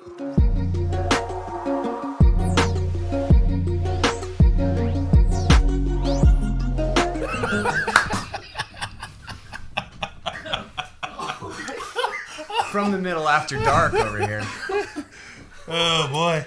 From the middle after dark over here. Oh, boy.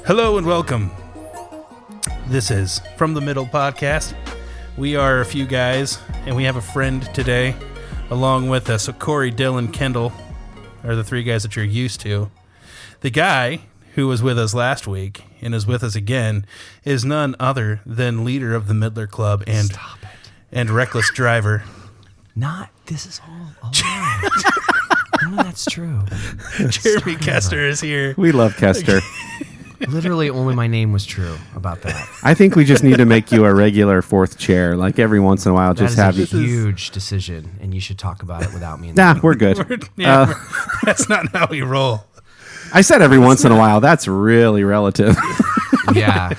Hello and welcome. This is From the Middle Podcast. We are a few guys, and we have a friend today along with us. So Corey, Dylan, Kendall are the three guys that you're used to. The guy who was with us last week and is with us again is none other than leader of the Midler Club and reckless driver. This is all a lie. None of that's true. Jeremy Kester is here. We love Kester. Literally only my name was true about that. I think we just need to make you a regular fourth chair. Like every once in a while, just have you. That is a huge decision, and you should talk about it without me. Nah, we're good. That's not how we roll. I said every once in a while. That's really relative. Yeah.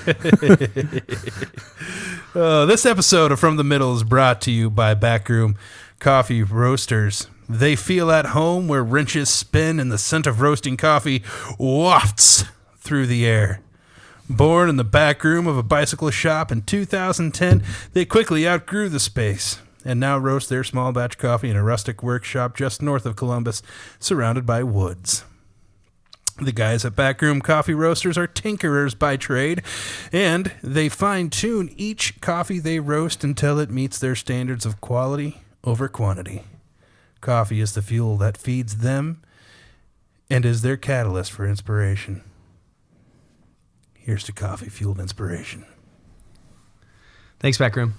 This episode of From the Middle is brought to you by Backroom Coffee Roasters. They feel at home where wrenches spin and the scent of roasting coffee wafts through the air. Born in the back room of a bicycle shop in 2010, they quickly outgrew the space and now roast their small batch coffee in a rustic workshop just north of Columbus, surrounded by woods. The guys at Backroom Coffee Roasters are tinkerers by trade, and they fine-tune each coffee they roast until it meets their standards of quality over quantity. Coffee is the fuel that feeds them and is their catalyst for inspiration. Here's to coffee-fueled inspiration. Thanks, Backroom.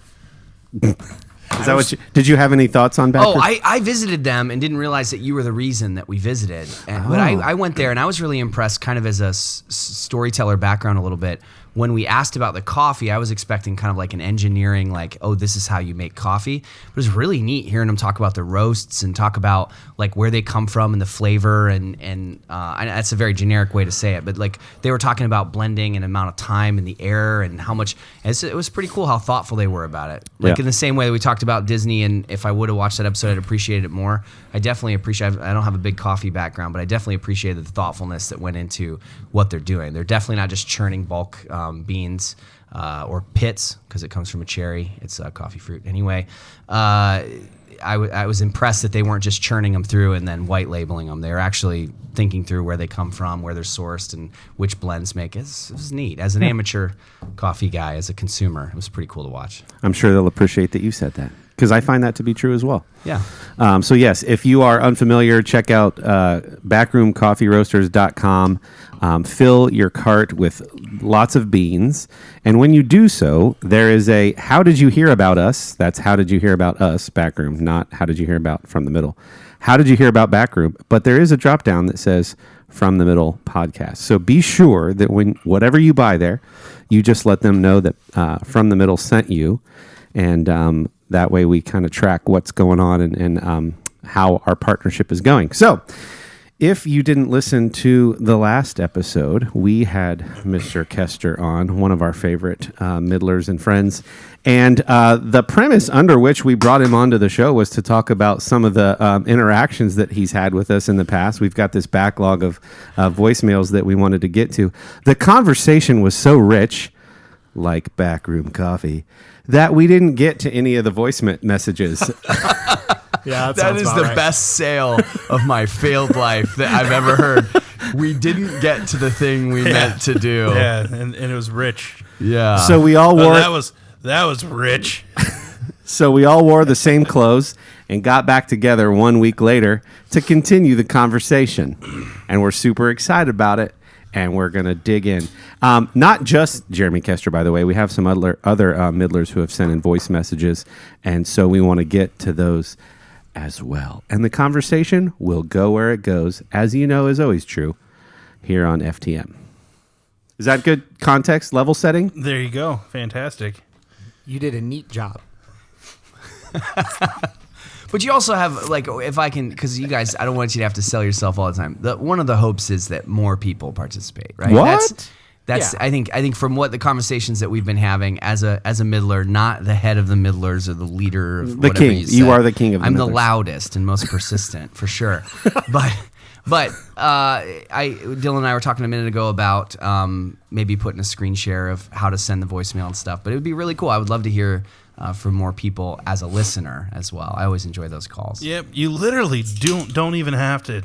Is that what did you have any thoughts on Backroom? Oh, I visited them and didn't realize that you were the reason that we visited. But I went there and I was really impressed, kind of as a storyteller background a little bit. When we asked about the coffee, I was expecting kind of like an engineering, like, oh, this is how you make coffee. But it was really neat hearing them talk about the roasts and talk about like where they come from and the flavor. And that's a very generic way to say it. But like they were talking about blending and amount of time and the air and how much. It was pretty cool how thoughtful they were about it. Like in the same way that we talked about Disney, and if I would have watched that episode, I'd appreciate it more. I definitely appreciate. I don't have a big coffee background, but I definitely appreciated the thoughtfulness that went into what they're doing. They're definitely not just churning bulk beans or pits, because it comes from a cherry. It's coffee fruit. Anyway, I was impressed that they weren't just churning them through and then white labeling them. They were actually thinking through where they come from, where they're sourced, and which blends make it. It was neat. As an amateur coffee guy, as a consumer, it was pretty cool to watch. I'm sure they'll appreciate that you said that, because I find that to be true as well. Yeah. So yes, if you are unfamiliar, check out backroomcoffeeroasters.com. Fill your cart with lots of beans. And when you do so, there is a how did you hear about us? That's how did you hear about us, Backroom, not how did you hear about From the Middle. How did you hear about Backroom? But there is a drop down that says From the Middle Podcast. So be sure that when whatever you buy there, you just let them know that From the Middle sent you. And that way we kind of track what's going on and how our partnership is going. So if you didn't listen to the last episode, we had Mr. Kester on, one of our favorite Midlers and friends. And the premise under which we brought him onto the show was to talk about some of the interactions that he's had with us in the past. We've got this backlog of voicemails that we wanted to get to. The conversation was so rich, like Backroom Coffee, that we didn't get to any of the voice messages. Yeah, that is the best sale of my failed life that I've ever heard. We didn't get to the thing we meant to do. Yeah, and it was rich. Yeah. So we all wore... that was rich. So we all wore the same clothes and got back together 1 week later to continue the conversation. And we're super excited about it. And we're going to dig in. Not just Jeremy Kester, by the way. We have some other Midlers who have sent in voice messages. And so we want to get to those as well. And the conversation will go where it goes, as you know is always true, here on FTM. Is that good context, level setting? There you go. Fantastic. You did a neat job. But you also have, like, if I can, because you guys, I don't want you to have to sell yourself all the time. One of the hopes is that more people participate, right? What? That's I think from what the conversations that we've been having as a middler, not the head of the middlers or the leader of The whatever king. you said. You are the king of the I'm middlers. the loudest and most persistent for sure. But Dylan and I were talking a minute ago about maybe putting a screen share of how to send the voicemail and stuff. But it would be really cool. I would love to hear from more people as a listener as well. I always enjoy those calls. Yep, you literally don't even have to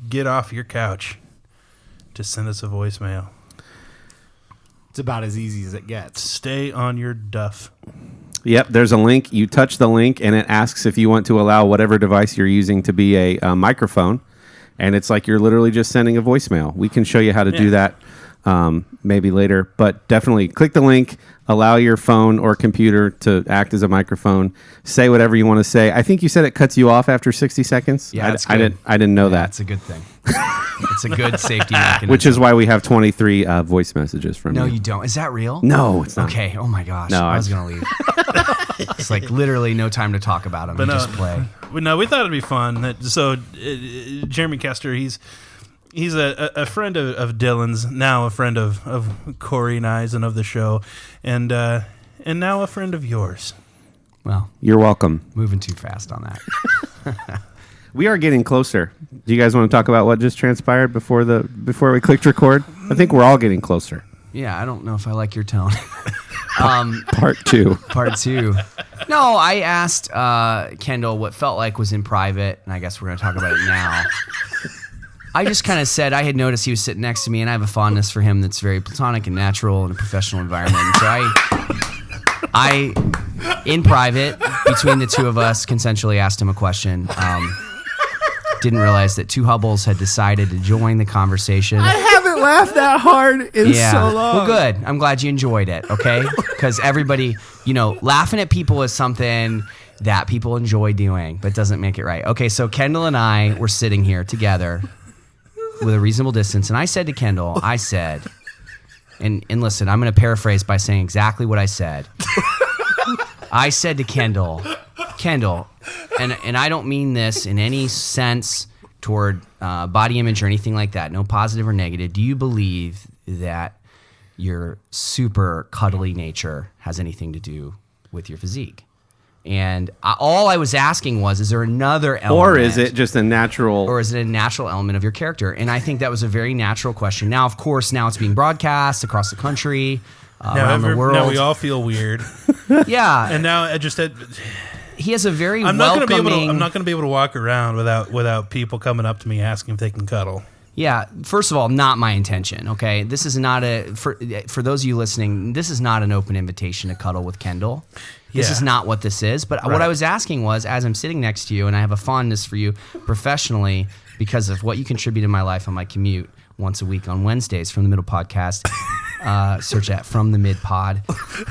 get off your couch to send us a voicemail. It's about as easy as it gets. Stay on your duff. Yep, there's a link. You touch the link, and it asks if you want to allow whatever device you're using to be a microphone. And it's like you're literally just sending a voicemail. We can show you how to do that maybe later. But definitely click the link, allow your phone or computer to act as a microphone, say whatever you want to say. I think you said it cuts you off after 60 seconds. Yeah, that's I good. didn't know that. That's a good thing. It's a good safety mechanism. Which is why we have 23 voice messages from No, you. you don't. Is that real? No, it's not. Okay. Oh my gosh. No, I was gonna leave. It's like literally no time to talk about them. But You no, just play. No, we thought it'd be fun. Jeremy Kester, he's a friend of Dylan's, now a friend of Corey and I's and of the show, and now a friend of yours. Well, You're welcome. moving too fast on that. We are getting closer. Do you guys want to talk about what just transpired before we clicked record? I think we're all getting closer. Yeah, I don't know if I like your tone. Part 2. Part 2. No, I asked Kendall what felt like was in private, and I guess we're going to talk about it now. I just kind of said I had noticed he was sitting next to me, and I have a fondness for him that's very platonic and natural in a professional environment. And so I, in private, between the two of us, consensually asked him a question. Didn't realize that two Hubbles had decided to join the conversation. I haven't laughed that hard in so long. Well, good. I'm glad you enjoyed it, okay? Because everybody, laughing at people is something that people enjoy doing, but doesn't make it right. Okay, so Kendall and I were sitting here together with a reasonable distance, and I said to Kendall, and listen, I'm going to paraphrase by saying exactly what I said. I said to Kendall, and I don't mean this in any sense toward body image or anything like that, no positive or negative. Do you believe that your super cuddly nature has anything to do with your physique? And all I was asking was, is there another element? Or is it just a natural... Or is it a natural element of your character? And I think that was a very natural question. Now, of course, it's being broadcast across the country, around the world. Now we all feel weird. Yeah. And now I just said... He has a very I'm not welcoming... going to be able to walk around without people coming up to me asking if they can cuddle. Yeah, first of all, not my intention, okay? This is not for those of you listening, this is not an open invitation to cuddle with Kendall. This is not what this is. But what I was asking was, as I'm sitting next to you, and I have a fondness for you professionally because of what you contribute in my life on my commute once a week on Wednesdays from the Middle Podcast. Search at From the Mid Pod.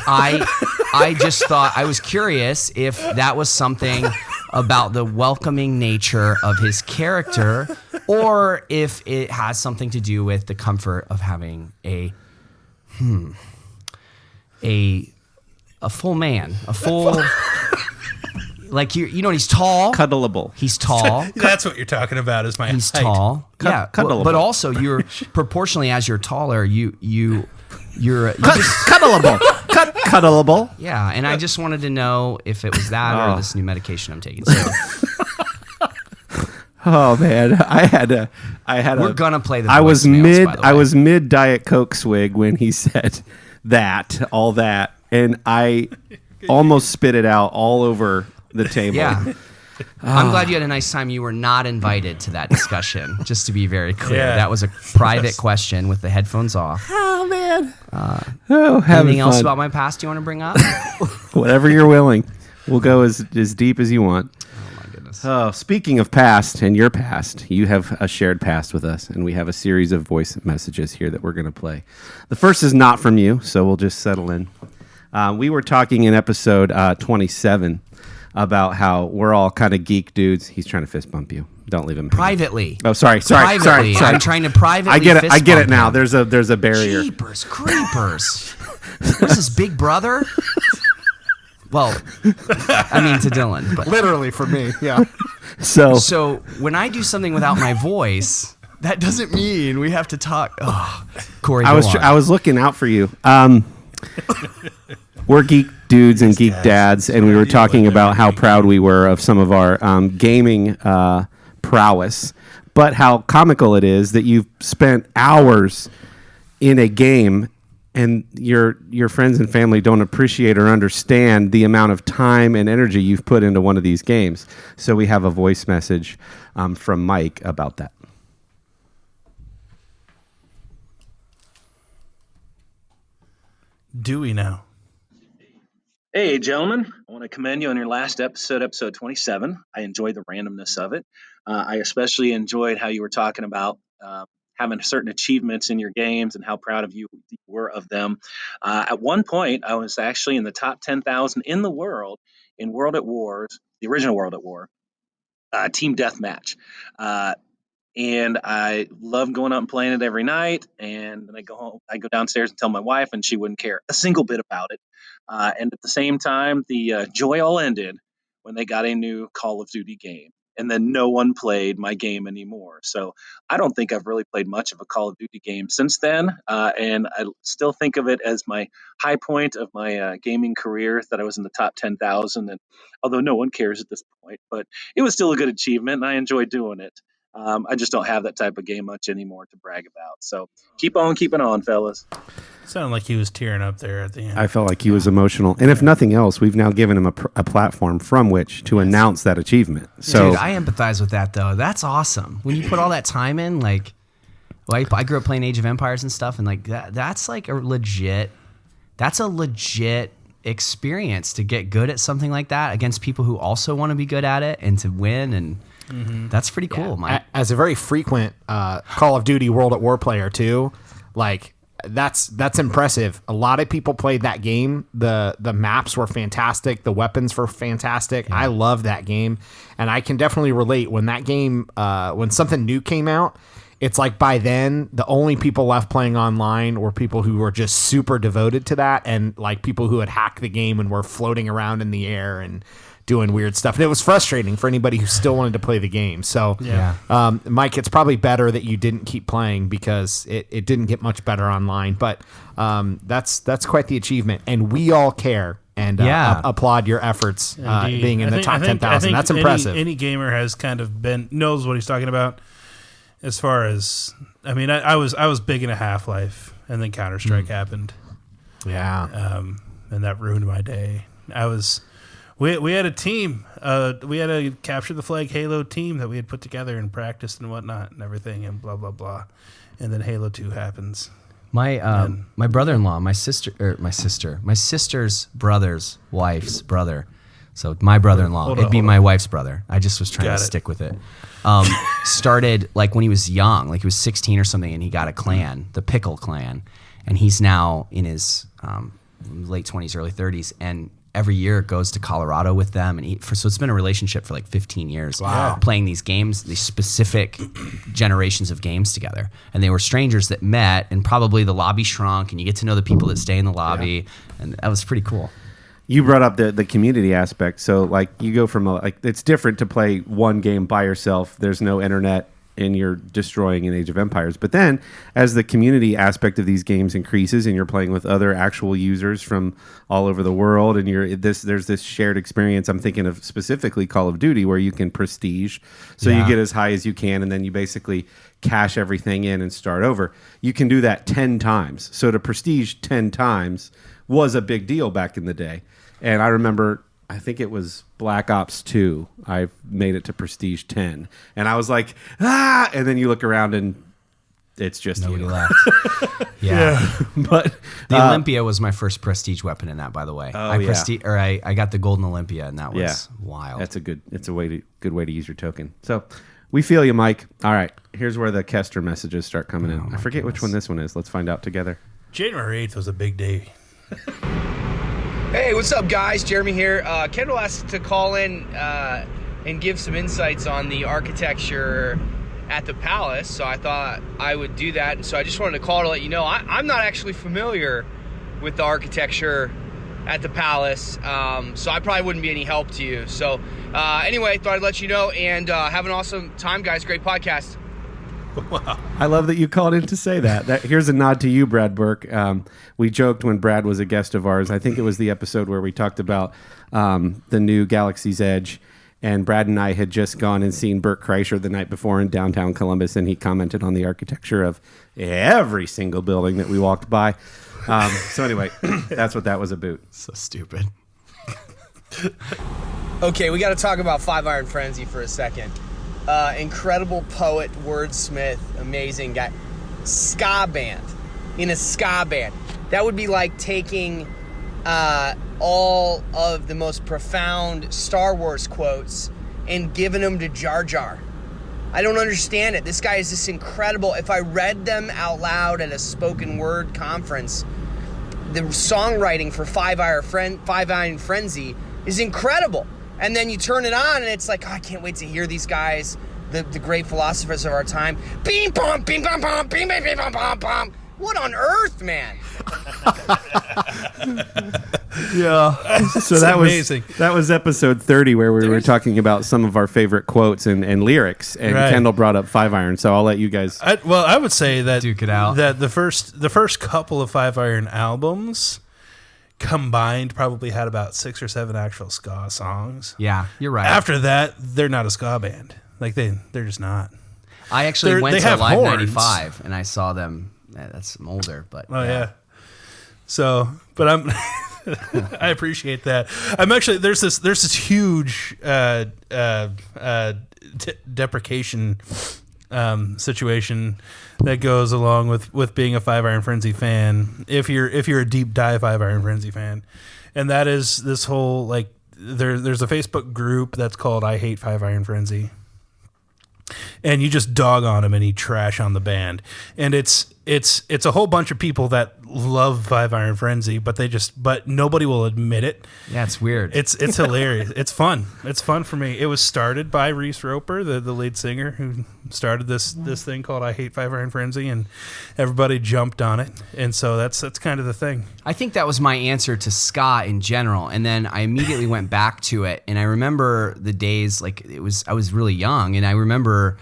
I just thought, I was curious if that was something about the welcoming nature of his character, or if it has something to do with the comfort of having a full man, like he's tall, Cuddleable. He's tall. That's what you're talking about is my He's height. tall. Yeah, cuddleable. but also you're proportionally as you're taller, you're Cuddleable. Cuddleable. yeah. And I just wanted to know if it was that or this new medication I'm taking. So Oh man, I had we're gonna play the. I was voicemails, by the way. I was mid Diet Coke swig when he said all that, and I almost spit it out all over the table. Yeah. I'm glad you had a nice time. You were not invited to that discussion, just to be very clear. Yeah. That was a private question with the headphones off. Oh man. Anything else about my past you want to bring up? Whatever you're willing. We'll go as deep as you want. Oh my goodness. Oh, speaking of past and your past, you have a shared past with us, and we have a series of voice messages here that we're going to play. The first is not from you, so we'll just settle in. We were talking in episode 27 about how we're all kind of geek dudes. He's trying to fist bump you. Don't leave him. Privately. Oh, sorry. Privately. I'm trying to privately. I get it. fist I get it bump now. him. There's a barrier. Jeepers creepers. What is this, Big Brother? Well, I mean to Dylan, but Literally for me, yeah. So so when I do something without my voice, That doesn't mean we have to talk. Oh, Corey, I was looking out for you. We're geek dudes and geek dads, and we were talking about how proud we were of some of our gaming prowess, but how comical it is that you've spent hours in a game and your friends and family don't appreciate or understand the amount of time and energy you've put into one of these games. So we have a voice message from Mike about that. Do we now? Hey, gentlemen. I want to commend you on your last episode 27. I enjoyed the randomness of it. I especially enjoyed how you were talking about having certain achievements in your games and how proud of you were of them. At one point, I was actually in the top 10,000 in the world in World at Wars, the original World at War, Team Deathmatch. And I love going out and playing it every night. And then I go home, I go downstairs and tell my wife, and she wouldn't care a single bit about it. And at the same time, the joy all ended when they got a new Call of Duty game. And then no one played my game anymore. So I don't think I've really played much of a Call of Duty game since then. And I still think of it as my high point of my gaming career, that I was in the top 10,000. And although no one cares at this point, but it was still a good achievement, and I enjoyed doing it. I just don't have that type of game much anymore to brag about. So keep on keeping on, fellas. Sounded like he was tearing up there at the end. I felt like he was emotional. And if nothing else, we've now given him a platform from which to announce that achievement. So, dude, I empathize with that, though. That's awesome. When you put all that time in, like, well, I grew up playing Age of Empires and stuff, and like that's like a legit experience to get good at something like that against people who also want to be good at it and to win, and that's pretty cool, Mike. As a very frequent Call of Duty World at War player too, like that's impressive. A lot of people played that game. The maps were fantastic. The weapons were fantastic. Yeah. I love that game, and I can definitely relate when that game when something new came out. It's like by then, the only people left playing online were people who were just super devoted to that, and like people who had hacked the game and were floating around in the air and doing weird stuff. And it was frustrating for anybody who still wanted to play the game. So, Mike, it's probably better that you didn't keep playing because it didn't get much better online. But that's quite the achievement, and we all care. And applaud your efforts being in the top 10,000. That's impressive. Any gamer has kind of knows what he's talking about. As far as, I mean, I was big into Half-Life, and then Counter-Strike happened. Yeah. And that ruined my day. We had a team. We had a Capture the Flag Halo team that we had put together and practiced and whatnot and everything and blah, blah, blah. And then Halo 2 happens. My brother-in-law, my sister's brother's wife's brother. So my brother-in-law, it'd be my wife's brother. I just was trying to stick with it. Started like when he was young, like he was 16 or something, and he got a clan, the Pickle Clan, and he's now in his late 20s, early 30s, and every year goes to Colorado with them, and so it's been a relationship for like 15 years. Wow. Playing these games, these specific generations of games together, and they were strangers that met, and probably the lobby shrunk, and you get to know the people that stay in the lobby, and that was pretty cool. You brought up the community aspect. So like you go from it's different to play one game by yourself. There's no internet and you're destroying an Age of Empires. But then as the community aspect of these games increases and you're playing with other actual users from all over the world and there's this shared experience. I'm thinking of specifically Call of Duty where you can prestige. So you get as high as you can and then you basically cash everything in and start over. You can do that 10 times. So to prestige 10 times was a big deal back in the day. And I remember, I think it was Black Ops 2. I made it to Prestige 10. And I was like, ah! And then you look around and it's just nobody you. left. Yeah. But the Olympia was my first prestige weapon in that, by the way. Oh, I got the golden Olympia, and that was wild. That's good way to use your token. So we feel you, Mike. All right. Here's where the Kester messages start coming in. I forget which one this one is. Let's find out together. January 8th was a big day. Hey, what's up, guys? Jeremy here. Kendall asked to call in and give some insights on the architecture at the palace, so I thought I would do that. And so I just wanted to call to let you know I'm not actually familiar with the architecture at the palace, so I probably wouldn't be any help to you. So anyway, thought I'd let you know, and have an awesome time, guys. Great podcast. I love that you called in to say that. Here's a nod to you, Brad Burke. We joked when Brad was a guest of ours. I think it was the episode where we talked about the new Galaxy's Edge. And Brad and I had just gone and seen Burt Kreischer the night before in downtown Columbus, and he commented on the architecture of every single building that we walked by. So anyway, that's what that was about. So stupid. Okay, we got to talk about Five Iron Frenzy for a second. Incredible poet, wordsmith, amazing guy. Ska band. In a ska band. That would be like taking all of the most profound Star Wars quotes and giving them to Jar Jar. I don't understand it. This guy is just incredible. If I read them out loud at a spoken word conference, the songwriting for Five Iron Frenzy is incredible. And then you turn it on and it's like, oh, I can't wait to hear these guys, the great philosophers of our time. Beam, bom, beam, bom, bom, beam, beam, beam, bom, bom, bom. What on earth, man? Yeah. So that amazing. was episode 30 where we were talking about some of our favorite quotes and lyrics, and Right. Kendall brought up Five Iron. So I'll let you guys. I would say that Duke it out. That the first couple of Five Iron albums combined probably had about 6 or 7 actual ska songs. Yeah, you're right. After that, they're not a ska band. Like they're just not. I actually went they to have Live horns. 95 and I saw them. That's I'm older, but Oh yeah. So, but I'm I appreciate that. I'm actually there's this huge deprecation situation that goes along with being a Five Iron Frenzy fan. If you're a deep dive Five Iron Frenzy fan, and that is this whole like there's a Facebook group that's called I Hate Five Iron Frenzy. And you just dog on him and you trash on the band. And it's a whole bunch of people that love Five Iron Frenzy, but nobody will admit it. yeah, it's weird. It's hilarious. It's fun. It's fun for me. It was started by Reese Roper, the lead singer, who started this thing called I Hate Five Iron Frenzy, and everybody jumped on it. And so that's kind of the thing. I think that was my answer to ska in general, and then I immediately went back to it, and I remember the days like I was really young, and I remember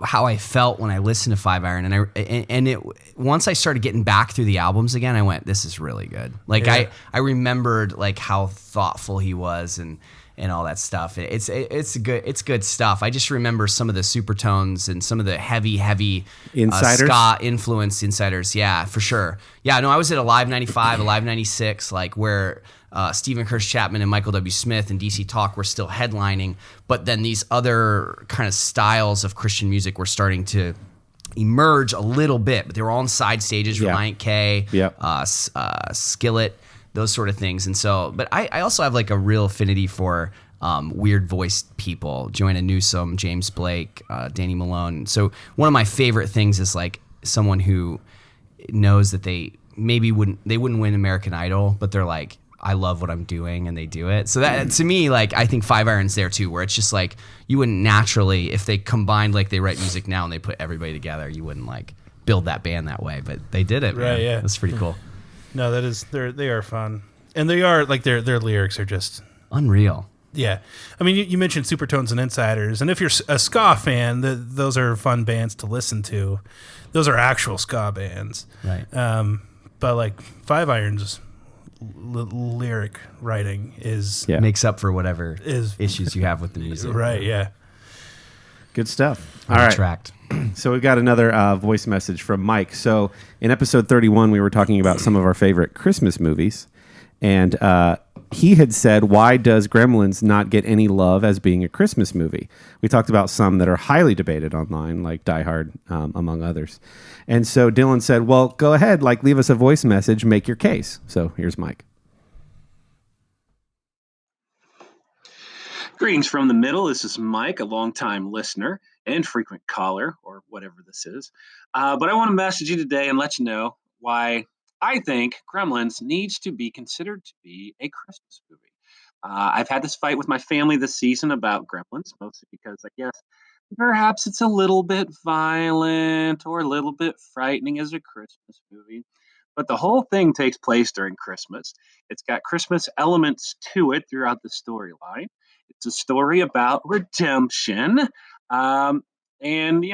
how I felt when I listened to Five Iron, and it once I started getting back through the albums again, I went, this is really good. Like Yeah. I remembered like how thoughtful he was and all that stuff. It's good stuff. I just remember some of the supertones and some of the heavy Insiders? ska influenced insiders. Yeah, for sure. Yeah, no, I was at Alive 95, Alive 96, like where Stephen Kirsch Chapman and Michael W. Smith and DC Talk were still headlining, but then these other kind of styles of Christian music were starting to emerge a little bit, but they were all on side stages, Yeah. Reliant K, Yep. Skillet, those sort of things. And so, but I also have like a real affinity for weird voiced people, Joanna Newsom, James Blake, Danny Malone. So one of my favorite things is like someone who knows that they wouldn't win American Idol, but they're like, I love what I'm doing, and they do it. So that to me, like I think Five Iron's there too, where it's just like you wouldn't naturally, if they combined like they write music now and they put everybody together, you wouldn't like build that band that way. But they did it, man. Right, yeah. That's pretty cool. No, they are fun. And they are like their lyrics are just Unreal. yeah. I mean, you mentioned Supertones and Insiders, and if you're a ska fan, those are fun bands to listen to. Those are actual ska bands. Right. But like Five Iron's lyric writing is Yeah. Makes up for whatever Is- issues you have with the music. right. Yeah. Good stuff. On All right. tracked. So we've got another voice message from Mike. So in episode 31, we were talking about some of our favorite Christmas movies. And he had said, why does Gremlins not get any love as being a Christmas movie? We talked about some that are highly debated online, like Die Hard, among others. And so Dylan said, well, go ahead, like leave us a voice message, make your case. So here's Mike. Greetings from the middle. This is Mike, a longtime listener and frequent caller, or whatever this is. But I want to message you today and let you know why I think Gremlins needs to be considered to be a Christmas movie. I've had this fight with my family this season about Gremlins, mostly because I guess perhaps it's a little bit violent or a little bit frightening as a Christmas movie. But the whole thing takes place during Christmas. It's got Christmas elements to it throughout the storyline. It's a story about redemption. And,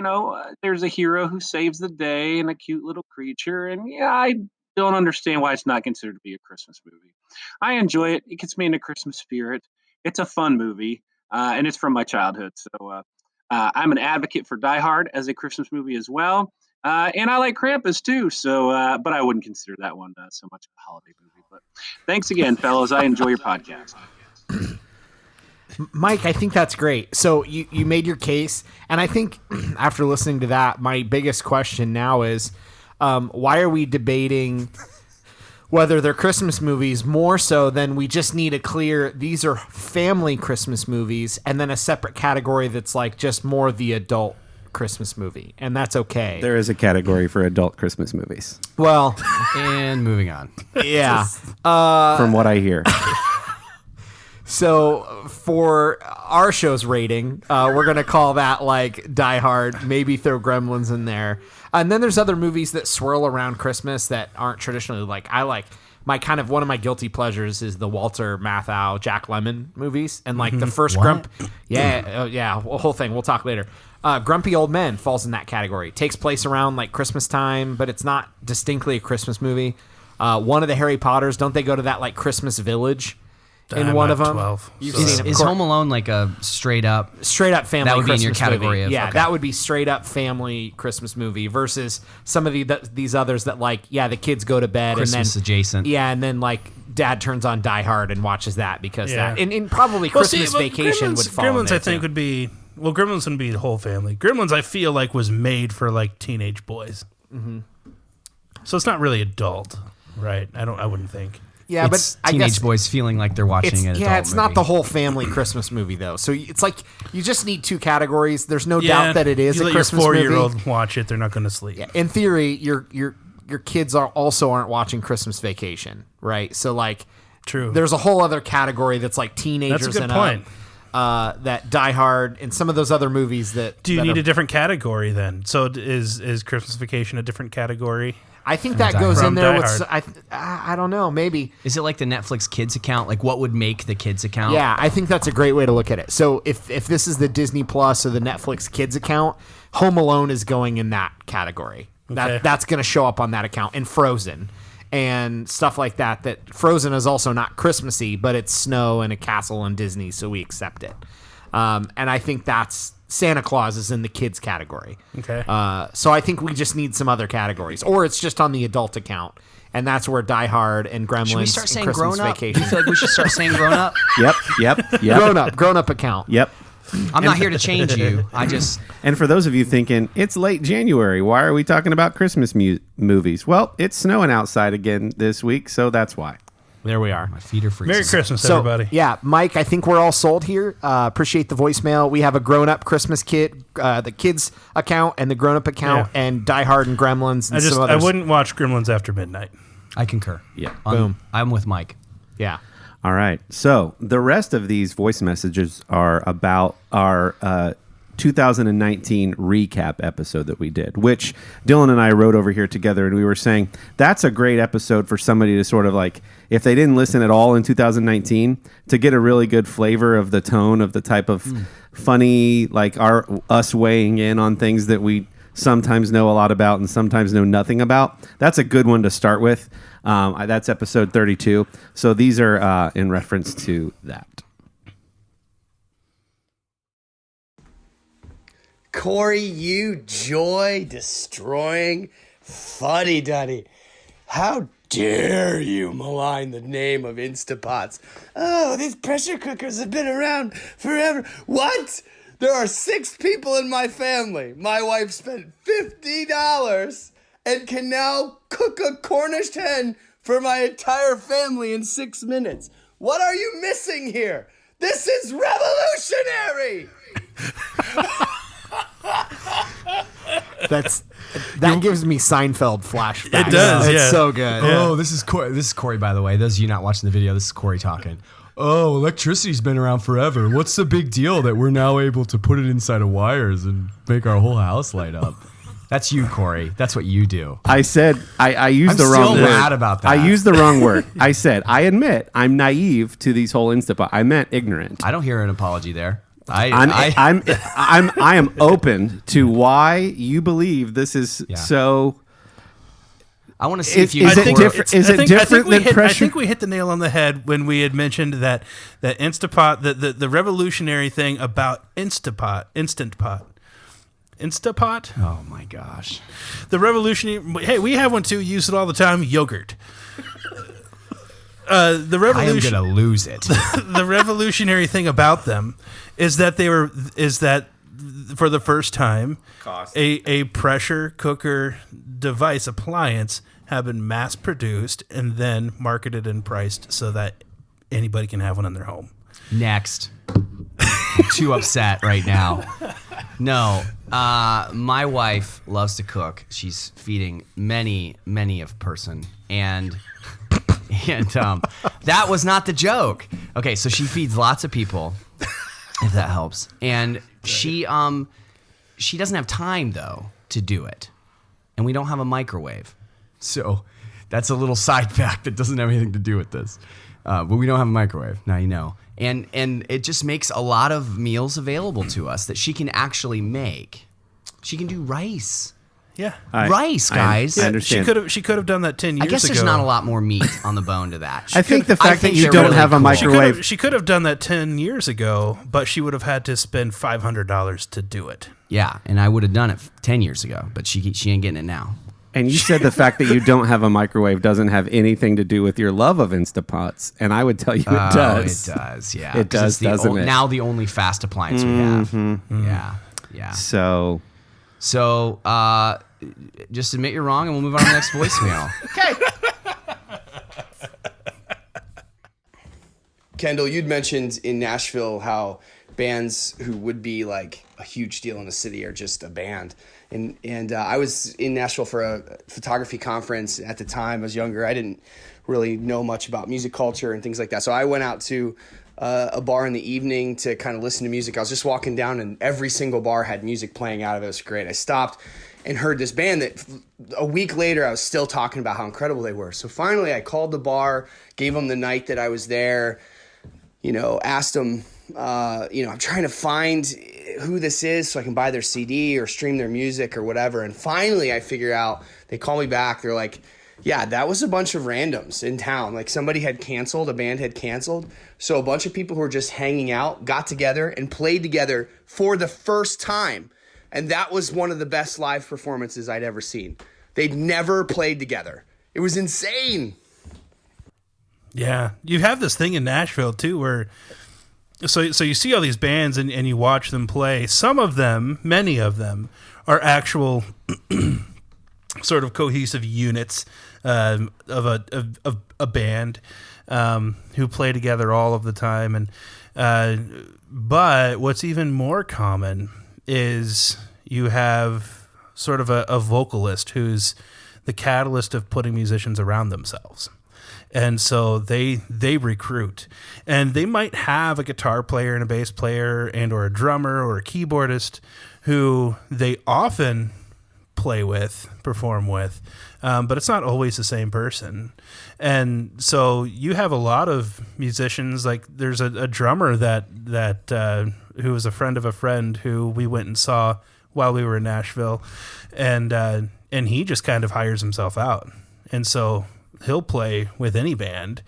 there's a hero who saves the day and a cute little creature. And yeah, I don't understand why it's not considered to be a Christmas movie. I enjoy it. It gets me into Christmas spirit. It's a fun movie, and it's from my childhood. So I'm an advocate for Die Hard as a Christmas movie as well. And I like Krampus too. So, but I wouldn't consider that one so much of a holiday movie. But thanks again, fellas. I enjoy your podcast. Mike, I think that's great. So you made your case, and I think after listening to that, my biggest question now is, why are we debating whether they're Christmas movies more so than we just need a clear, these are family Christmas movies, and then a separate category that's like just more the adult Christmas movie, and that's okay. There is a category for adult Christmas movies. Well, And moving on. yeah. From what I hear. So for our show's rating, we're going to call that like Die Hard, maybe throw Gremlins in there. And then there's other movies that swirl around Christmas that aren't traditionally I like my kind of one of my guilty pleasures is the Walter Matthau, Jack Lemmon movies. And like the first whole thing. We'll talk later. Grumpy Old Men falls in that category. Takes place around like Christmas time, but it's not distinctly a Christmas movie. One of the Harry Potters, don't they go to that like Christmas village? In one of them, 12, you've so. seen it. Is Home Alone like a straight up family? That would be in your Christmas category movie. of Yeah, okay. that would be straight up family Christmas movie versus some of these others that like the kids go to bed Christmas and then adjacent. Yeah, and then like dad turns on Die Hard and watches that because Yeah. that and probably Christmas Vacation would fall. Gremlins, in there I think too. would be Gremlins wouldn't be the whole family. Gremlins, I feel like was made for like teenage boys. Mm-hmm. So it's not really adult, right? I wouldn't think. Yeah, It's but I teenage guess boys feeling like they're watching an adult it's not movie. the whole family Christmas movie though. So it's like you just need two categories. There's no doubt that it is you a let Christmas your movie. 4-year-old watch it; they're not going to sleep. In theory, your kids aren't watching Christmas Vacation, right? So like, True. There's a whole other category that's like teenagers That's a good and point. up, that Die Hard and some of those other movies that. Do you that need are- a different category then? So is Christmas Vacation a different category? I think that Die goes Hard. in there From with. I don't know, maybe. Is it like the Netflix kids account? Like what would make the kids account? Yeah, I think that's a great way to look at it. So if this is the Disney Plus or the Netflix Kids account, Home Alone is going in that category. Okay. That's going to show up on that account, and Frozen and stuff like that. That Frozen is also not Christmassy, but it's snow and a castle and Disney, so we accept it. And I think that's Santa Claus is in the kids category. Okay. So I think we just need some other categories, or it's just on the adult account, and that's where Die Hard and Gremlins Should we start and saying Christmas grown up? Vacation. I feel like we should start saying grown up. Yep. grown up account. Yep. I'm not here to change you. I just And for those of you thinking, it's late January, why are we talking about Christmas movies? Well, it's snowing outside again this week, so that's why. There we are. my feet are freezing. Merry Christmas, So, everybody. yeah, Mike, I think we're all sold here. Appreciate the voicemail. We have a grown-up Christmas kit, the kids account and the grown-up account, Yeah. and Die Hard and Gremlins and some I others. wouldn't watch Gremlins after midnight. I concur. Yeah. Boom. I'm with Mike. Yeah. All right. So the rest of these voice messages are about our 2019 recap episode that we did, which Dylan and I wrote over here together, and we were saying that's a great episode for somebody to sort of like, if they didn't listen at all in 2019, to get a really good flavor of the tone of the type of funny, like us weighing in on things that we sometimes know a lot about and sometimes know nothing about. That's a good one to start with. That's episode 32. So these are in reference to that. Corey, you joy-destroying fuddy-duddy. How dare you malign the name of Instapots? Oh, these pressure cookers have been around forever. What? There are 6 people in my family. My wife spent $50 and can now cook a Cornish hen for my entire family in 6 minutes. What are you missing here? This is revolutionary! That gives me Seinfeld flashbacks. It does, It's yeah. so good. Oh, this is Corey, by the way. Those of you not watching the video, this is Corey talking. Oh, electricity's been around forever. What's the big deal that we're now able to put it inside of wires and make our whole house light up? That's you, Corey. That's what you do. I said I used I'm the wrong still word. mad about that. I used the wrong word. I said I admit I'm naive to these whole Instapot. I meant ignorant. I don't hear an apology there. I am open to why you believe this is so. I want to see if you. Is it different? Is it different than pressure? I think we hit the nail on the head when we had mentioned that Instapot, the revolutionary thing about Instant Pot. Oh my gosh! The revolutionary. Hey, we have one too. Use it all the time. Yogurt. The revolution. I am gonna lose it. The revolutionary thing about them is that for the first time, a pressure cooker device appliance have been mass produced and then marketed and priced so that anybody can have one in their home. Next. I'm too upset right now. No, my wife loves to cook. She's feeding many of person, and that was not the joke. Okay, so she feeds lots of people, if that helps, and she doesn't have time though to do it, and we don't have a microwave, so that's a little side fact that doesn't have anything to do with this. But we don't have a microwave. Now you know. And it just makes a lot of meals available to us that she can actually make. She can do rice. Yeah. Rice, guys. I understand. She could have done that 10 years ago. I guess there's not a lot more meat on the bone to that. I think the fact that you don't really have a cool. microwave. She could have done that 10 years ago, but she would have had to spend $500 to do it. Yeah, and I would have done it 10 years ago, but she ain't getting it now. And you said the fact that you don't have a microwave doesn't have anything to do with your love of Instapots, and I would tell you it does. It does, yeah. It does, doesn't it? Now the only fast appliance we have. Yeah. So, just admit you're wrong, and we'll move on to the next voicemail. Kendall, you'd mentioned in Nashville how bands who would be like a huge deal in the city are just a band. And I was in Nashville for a photography conference at the time. I was younger. I didn't really know much about music culture and things like that. So I went out to a bar in the evening to kind of listen to music. I was just walking down and every single bar had music playing out of it. It was great. I stopped and heard this band that a week later I was still talking about how incredible they were. So finally I called the bar, gave them the night that I was there, asked them, I'm trying to find who this is so I can buy their CD or stream their music or whatever. And finally I figure out, they call me back. They're like, yeah, that was a bunch of randoms in town. Like somebody had canceled, a band had canceled. So a bunch of people who were just hanging out got together and played together for the first time. And that was one of the best live performances I'd ever seen. They'd never played together. It was insane. Yeah. You have this thing in Nashville too where So you see all these bands and you watch them play. Some of them, many of them, are actual sort of cohesive units of a band who play together all of the time. And but what's even more common is you have sort of a vocalist who's the catalyst of putting musicians around themselves. And so they recruit, and they might have a guitar player and a bass player and or a drummer or a keyboardist who they often play with, perform with, but it's not always the same person. And so you have a lot of musicians, like there's a drummer that who was a friend of a friend who we went and saw while we were in Nashville, and he just kind of hires himself out. And so he'll play with any band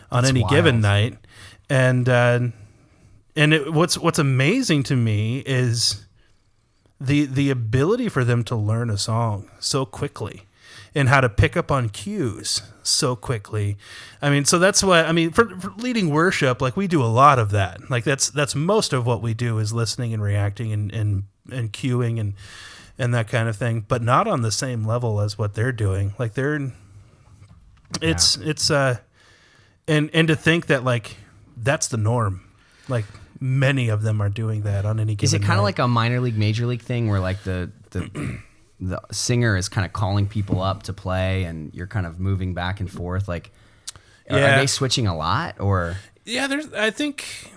on any given night. And what's amazing to me is the ability for them to learn a song so quickly and how to pick up on cues so quickly. I mean, so that's why, I mean, for leading worship, like we do a lot of that. Like that's most of what we do is listening and reacting and cueing and that kind of thing, but not on the same level as what they're doing. Like it's and to think that like that's the norm, like many of them are doing that on any given Is it kind night. of like a minor league, major league thing where like the singer is kind of calling people up to play and you're kind of moving back and forth? Like, are they switching a lot or? Yeah, I think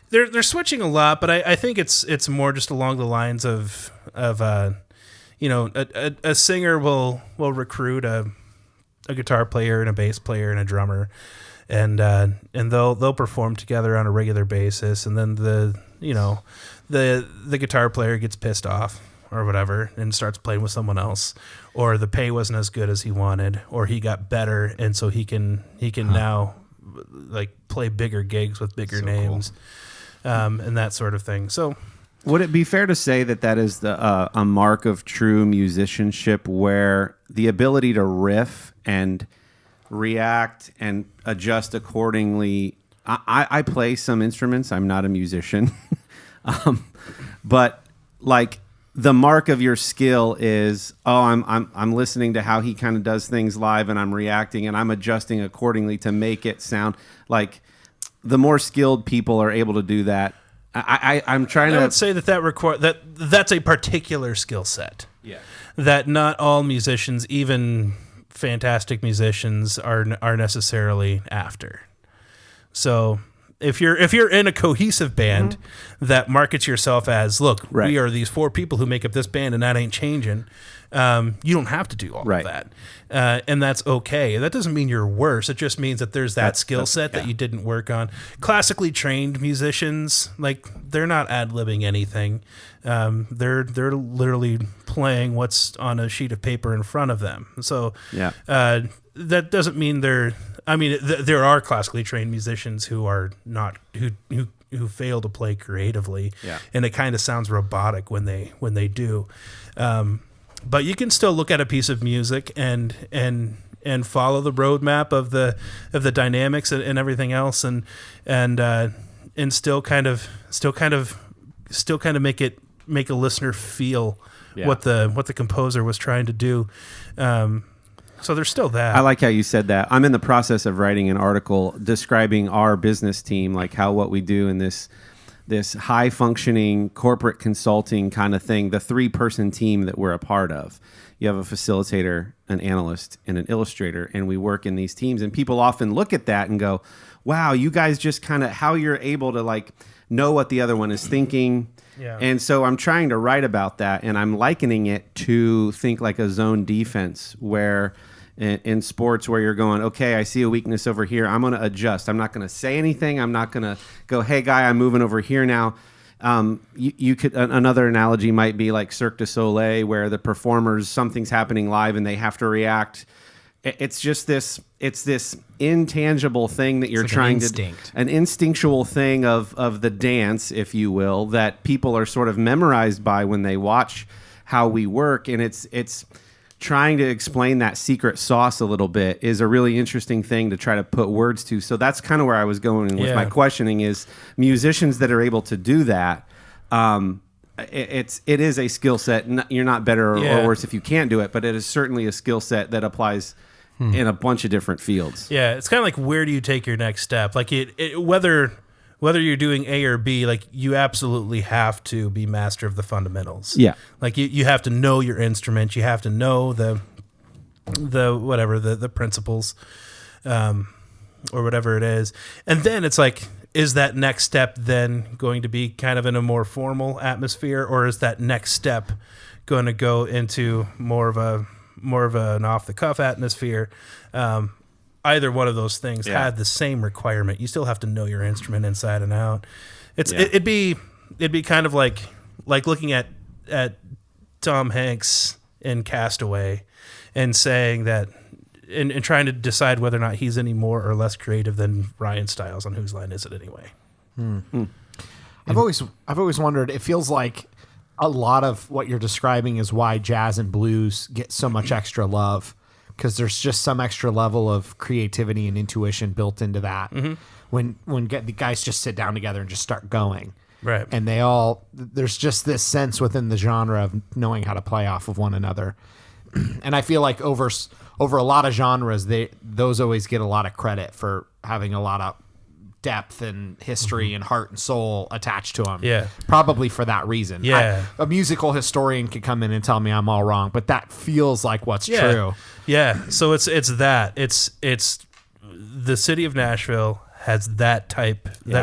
they're switching a lot, but I think it's more just along the lines of a singer will recruit a a guitar player and a bass player and a drummer, and they'll perform together on a regular basis, and then the guitar player gets pissed off or whatever and starts playing with someone else, or the pay wasn't as good as he wanted, or he got better, and so he can now like play bigger gigs with bigger names, and that sort of thing. So would it be fair to say that is a mark of true musicianship, where the ability to riff and react and adjust accordingly? I play some instruments. I'm not a musician, but like, the mark of your skill is, I'm listening to how he kind of does things live, and I'm reacting and I'm adjusting accordingly to make it sound like. The more skilled people are able to do that. I'm trying to. I would say that's a particular skill set. Yeah. That not all musicians, even fantastic musicians, are necessarily after. So if you're in a cohesive band that markets yourself as, look, we are these 4 people who make up this band, and that ain't changing. You don't have to do all of that, and that's okay. That doesn't mean you're worse. It just means that there's that skill set that you didn't work on. Classically trained musicians, like, they're not ad-libbing anything. They're literally playing what's on a sheet of paper in front of them. So that doesn't mean they're. I mean, there are classically trained musicians who are not who fail to play creatively, and it kind of sounds robotic when they do. But you can still look at a piece of music and follow the roadmap of the dynamics and everything else, and still kind of make a listener feel what the composer was trying to do. So there's still that. I like how you said that. I'm in the process of writing an article describing our business team, like what we do in this high functioning corporate consulting kind of thing, the 3-person team that we're a part of. You have a facilitator, an analyst, and an illustrator, and we work in these teams. And people often look at that and go, wow, you guys just kind of, how you're able to like know what the other one is thinking. Yeah. And so I'm trying to write about that, and I'm likening it to think like a zone defense, where in sports, where you're going, okay, I see a weakness over here, I'm going to adjust. I'm not going to say anything. I'm not going to go, hey, guy, I'm moving over here now. You could, another analogy might be like Cirque du Soleil, where the performers, something's happening live and they have to react. It's just this intangible thing that you're like trying an instinctual thing of the dance, if you will, that people are sort of memorized by when they watch how we work. And it's trying to explain that secret sauce a little bit is a really interesting thing to try to put words to. So that's kind of where I was going with my questioning, is musicians that are able to do that. It is a skill set. You're not better or worse if you can't do it, but it is certainly a skill set that applies in a bunch of different fields. Yeah, it's kind of like, where do you take your next step? Like whether you're doing A or B, like, you absolutely have to be master of the fundamentals. Yeah, like you have to know your instrument. You have to know the principles, or whatever it is. And then it's like, is that next step then going to be kind of in a more formal atmosphere, or is that next step going to go into more of an off the cuff atmosphere? Either one of those things had the same requirement. You still have to know your instrument inside and out. It'd be kind of like looking at Tom Hanks in Castaway and saying that, and trying to decide whether or not he's any more or less creative than Ryan Stiles on Whose Line Is It Anyway? I've always wondered. It feels like a lot of what you're describing is why jazz and blues get so much extra love, because there's just some extra level of creativity and intuition built into that. Mm-hmm. When the guys just sit down together and just start going, right? And there's just this sense within the genre of knowing how to play off of one another. And I feel like over a lot of genres, those always get a lot of credit for having a lot of depth and history and heart and soul attached to them. Yeah. Probably for that reason. Yeah. A musical historian could come in and tell me I'm all wrong, but that feels like what's true. Yeah. So it's that. It's the city of Nashville has that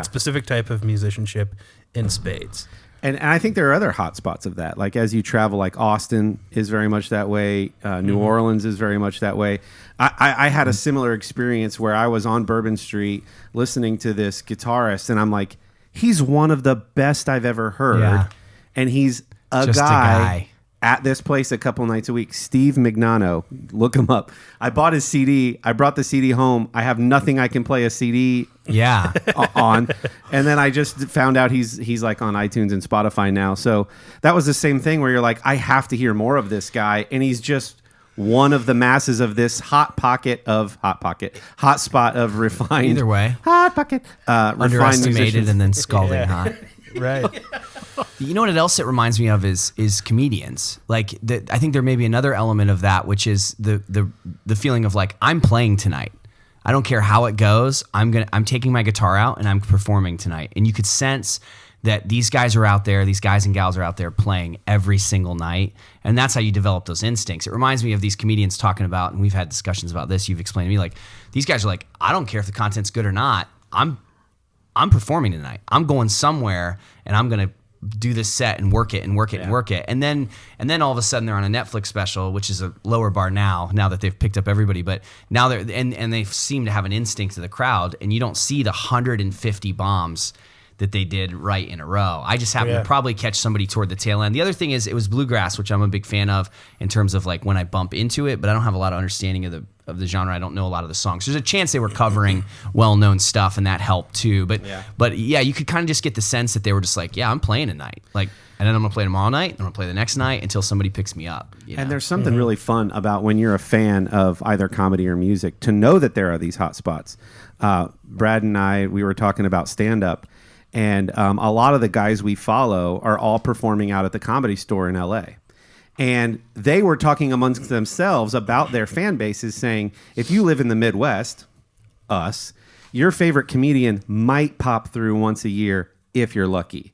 specific type of musicianship in spades. And I think there are other hot spots of that. Like as you travel, like Austin is very much that way. New Orleans is very much that way. I had a similar experience where I was on Bourbon Street listening to this guitarist, and I'm like, he's one of the best I've ever heard. Yeah. And he's Just a guy. At this place a couple nights a week. Steve Mignano, look him up. I bought his CD. I brought the CD home. I have nothing I can play a CD Yeah. on, and then I just found out he's like on iTunes and Spotify now. So that was the same thing where you're like, I have to hear more of this guy, and he's just one of the masses of this hot spot of refined. Either way. Hot pocket. Refined Underestimated musicians. and then scalding hot. Right. You know what else it reminds me of is comedians. Like I think there may be another element of that, which is the feeling of like, I'm playing tonight. I don't care how it goes. I'm taking my guitar out and I'm performing tonight. And you could sense that these guys are out there, these guys and gals are out there playing every single night. And that's how you develop those instincts. It reminds me of these comedians talking about, and we've had discussions about this, you've explained to me, like these guys are like, I don't care if the content's good or not. I'm performing tonight. I'm going somewhere and I'm going to do this set and work it and work it and work it. And then all of a sudden they're on a Netflix special, which is a lower bar now that they've picked up everybody. But now they're, and they seem to have an instinct to the crowd, and you don't see the 150 bombs that they did right in a row. I just happened to probably catch somebody toward the tail end. The other thing is it was bluegrass, which I'm a big fan of in terms of like when I bump into it, but I don't have a lot of understanding of the genre. I don't know a lot of the songs. There's a chance they were covering well-known stuff, and that helped too. But yeah, you could kind of just get the sense that they were just like, yeah, I'm playing tonight. Like, and then I'm gonna play tomorrow night, and I'm gonna play the next night until somebody picks me up. You know? And there's something really fun about when you're a fan of either comedy or music to know that there are these hot spots. Brad and I, we were talking about stand-up, and a lot of the guys we follow are all performing out at the Comedy Store in LA. And they were talking amongst themselves about their fan bases, saying, if you live in the Midwest, us, your favorite comedian might pop through once a year if you're lucky.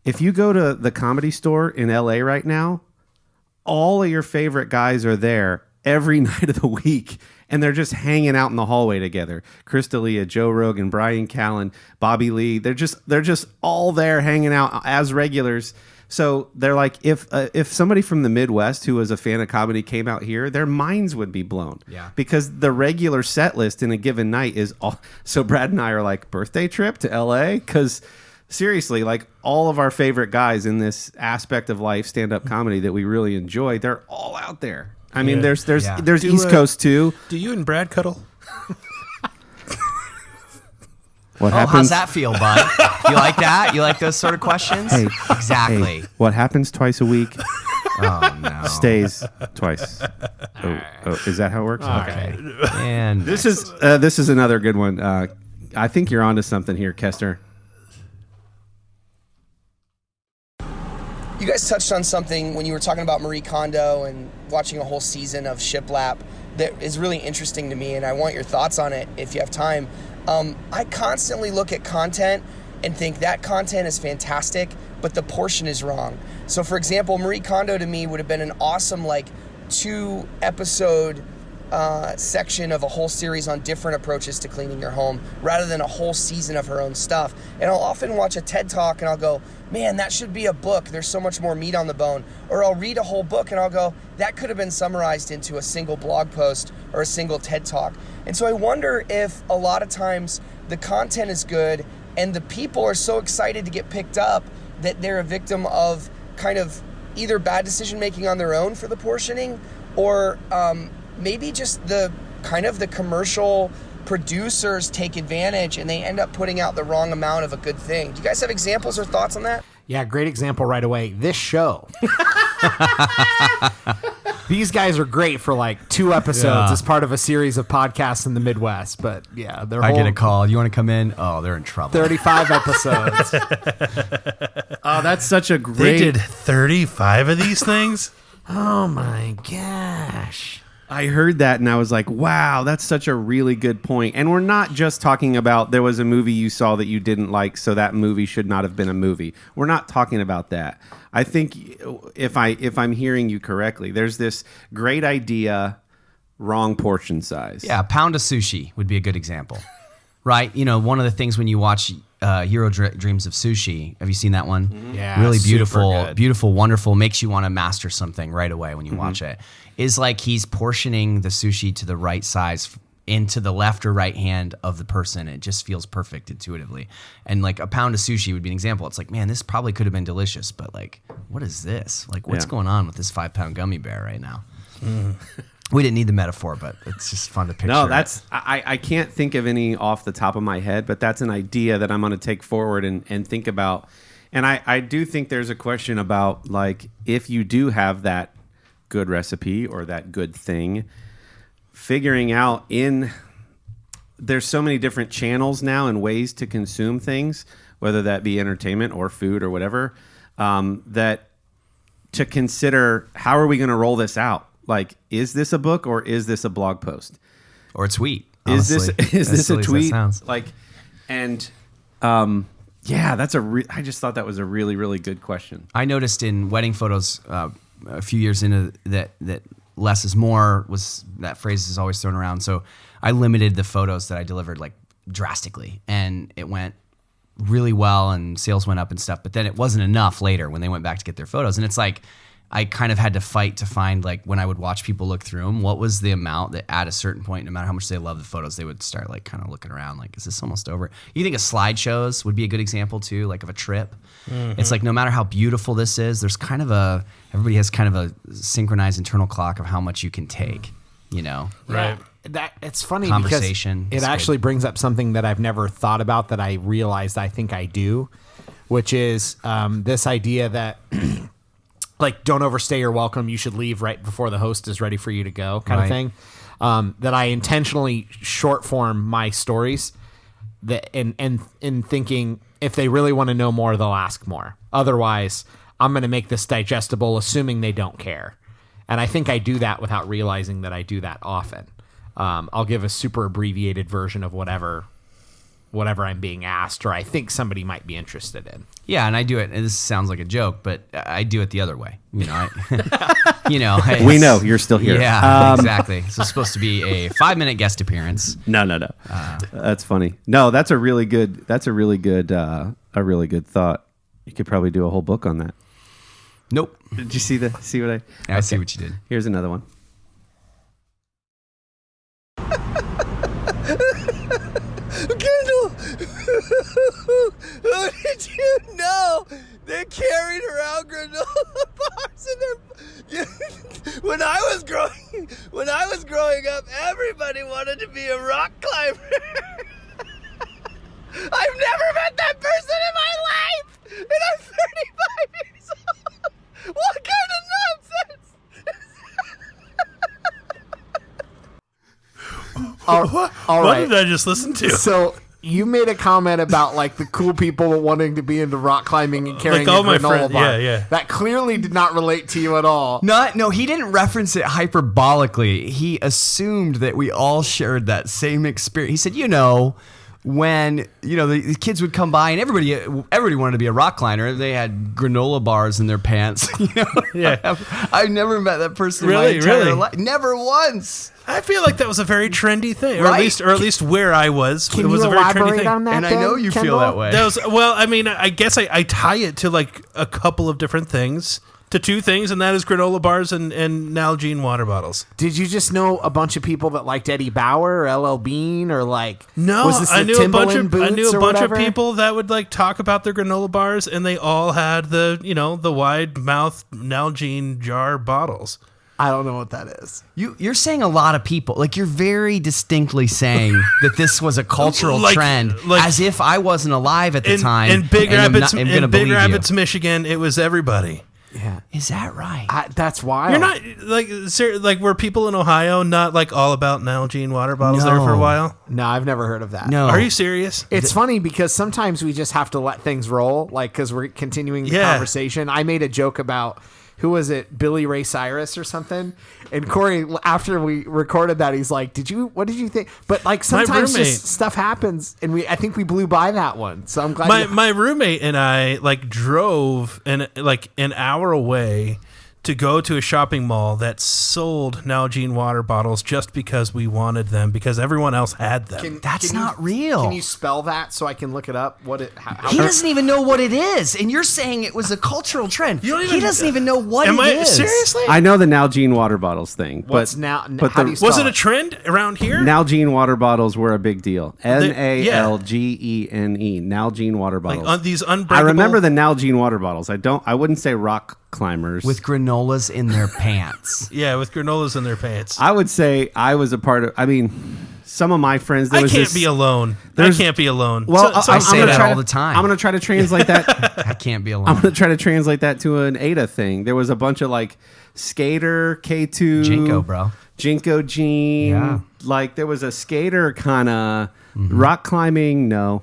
If you go to the Comedy Store in LA right now, all of your favorite guys are there every night of the week, and they're just hanging out in the hallway together. Chris D'Elia, Joe Rogan, Brian Callen, Bobby Lee, they're just all there hanging out as regulars. So they're like, if somebody from the Midwest who was a fan of comedy came out here, their minds would be blown. Yeah. Because the regular set list in a given night is all. So Brad and I are like, birthday trip to LA? Because seriously, like all of our favorite guys in this aspect of life, stand-up comedy that we really enjoy, they're all out there. I mean, there's East Coast too. Do you and Brad cuddle? What happens? How's that feel, bud? You like that? You like those sort of questions? Hey, exactly. Hey, what happens twice a week Oh no. stays twice. Is that how it works? Okay. And this is another good one. I think you're onto something here, Kester. You guys touched on something when you were talking about Marie Kondo and watching a whole season of Shiplap that is really interesting to me, and I want your thoughts on it if you have time. I constantly look at content and think that content is fantastic, but the portion is wrong. So for example, Marie Kondo to me would have been an awesome 2-episode section of a whole series on different approaches to cleaning your home rather than a whole season of her own stuff. And I'll often watch a TED Talk and I'll go, man, that should be a book. There's so much more meat on the bone. Or I'll read a whole book and I'll go, that could have been summarized into a single blog post or a single TED Talk. And so I wonder if a lot of times the content is good and the people are so excited to get picked up that they're a victim of kind of either bad decision making on their own for the portioning or maybe just the kind of the commercial producers take advantage and they end up putting out the wrong amount of a good thing. Do you guys have examples or thoughts on that? Yeah, great example right away. This show. These guys are great for 2 episodes as part of a series of podcasts in the Midwest. But yeah, I get a call. You want to come in? Oh, they're in trouble. 35 episodes. Oh, that's such a great. They did 35 of these things? Oh my gosh. I heard that and I was like, wow, that's such a really good point. And we're not just talking about there was a movie you saw that you didn't like, so that movie should not have been a movie. We're not talking about that. I think if I'm hearing you correctly, there's this great idea, wrong portion size. Yeah, a pound of sushi would be a good example. right? You know, one of the things when you watch Hero Dreams of Sushi, have you seen that one? Mm-hmm. Yeah, really super beautiful, good. beautiful, wonderful, makes you want to master something right away when you watch it. Is like he's portioning the sushi to the right size into the left or right hand of the person. It just feels perfect intuitively. And like a pound of sushi would be an example. It's like, man, this probably could have been delicious, but like, what is this? Like, what's going on with this 5-pound gummy bear right now? We didn't need the metaphor, but it's just fun to picture. No, that's I can't think of any off the top of my head, but that's an idea that I'm going to take forward and think about. And I do think there's a question about, like, if you do have that good recipe or that good thing, figuring out there's so many different channels now and ways to consume things, whether that be entertainment or food or whatever, that to consider, how are we going to roll this out? Like, is this a book or is this a blog post or a tweet? Honestly. Is this a tweet? Like, and yeah, I just thought that was a really, really good question. I noticed in wedding photos a few years into that less is more was that phrase is always thrown around. So I limited the photos that I delivered like drastically, and it went really well and sales went up and stuff. But then it wasn't enough later when they went back to get their photos. And it's like, I kind of had to fight to find, like, when I would watch people look through them, what was the amount that at a certain point, no matter how much they love the photos, they would start like kind of looking around like, is this almost over? You think of slideshows would be a good example too, like of a trip. It's like, no matter how beautiful this is, there's kind of everybody has kind of a synchronized internal clock of how much you can take, you know? Right. That it's funny Conversation. because it actually brings up something that I've never thought about that I realized I think I do, which is this idea that like, don't overstay your welcome. You should leave right before the host is ready for you to go, kind of thing. That I intentionally short form my stories, that in thinking if they really want to know more, they'll ask more. Otherwise, I'm going to make this digestible, assuming they don't care. And I think I do that without realizing that I do that often. I'll give a super abbreviated version of whatever I'm being asked, or I think somebody might be interested in. Yeah, and I do it. And this sounds like a joke, but I do it the other way. You know, We know you're still here. Yeah, exactly. So it's supposed to be a 5-minute guest appearance. No. That's funny. No, that's a really good thought. You could probably do a whole book on that. Nope. Did you see what I? I see what you did. Here's another one. Kendall, how did you know they carried around granola bars in their? When I was growing up, everybody wanted to be a rock climber. I've never met that person in my life, and I'm 35 years old. What kind of nonsense? What did I just listen to? So you made a comment about like the cool people wanting to be into rock climbing and carrying Like all a my granola friends, bar. yeah. That clearly did not relate to you at all. No, he didn't reference it hyperbolically. He assumed that we all shared that same experience. He said, when the kids would come by and everybody wanted to be a rock climber. They had granola bars in their pants. Yeah. I've never met that person in my Really? entire life. Never once. I feel like that was a very trendy thing, or Right? at least where I was. Can it was you a very trendy elaborate thing. on that? And I know you feel that way. That was, well, I mean, I guess I tie it to like a couple of different things, to two things, and that is granola bars and Nalgene water bottles. Did you just know a bunch of people that liked Eddie Bauer or LL Bean or like? No, was this I the knew a bunch Timberland of boots or of whatever? people that would like talk about their granola bars, and they all had the wide mouth Nalgene jar bottles. I don't know what that is. You're saying a lot of people. Like, you're very distinctly saying that this was a cultural trend, as if I wasn't alive at the time. In Big Rapids, Rapids, Michigan, it was everybody. Yeah, is that right? That's wild. You're not like were people in Ohio not like all about Nalgene water bottles there for a while? No, I've never heard of that. No. Are you serious? It's funny because sometimes we just have to let things roll, like because we're continuing the conversation. I made a joke about. Who was it? Billy Ray Cyrus or something? And Corey, after we recorded that, he's like, what did you think? But like sometimes just stuff happens, and I think we blew by that one. So I'm glad my roommate and I like drove like an hour away to go to a shopping mall that sold Nalgene water bottles just because we wanted them, because everyone else had them. That's not real. Can you spell that so I can look it up? He doesn't even know what it is, and you're saying it was a cultural trend. He doesn't even know what it is. Seriously? I know the Nalgene water bottles thing, What's but now? but How do you spell Was it a trend around here? Nalgene water bottles were a big deal. Nalgene, Nalgene water bottles. Like on these unbreakable. I remember the Nalgene water bottles. I wouldn't say rock climbers. With granolas in their pants. Yeah, with granolas in their pants. I would say I was a part of. I mean, some of my friends. I can't be alone. I can't be alone. Well, I say that all the time. I'm going to try to translate that. I can't be alone. I'm going to try to translate that to an Ada thing. There was a bunch of like skater K2, Jinko, bro. Jinko jean. Yeah. Like there was a skater kind of rock climbing. No.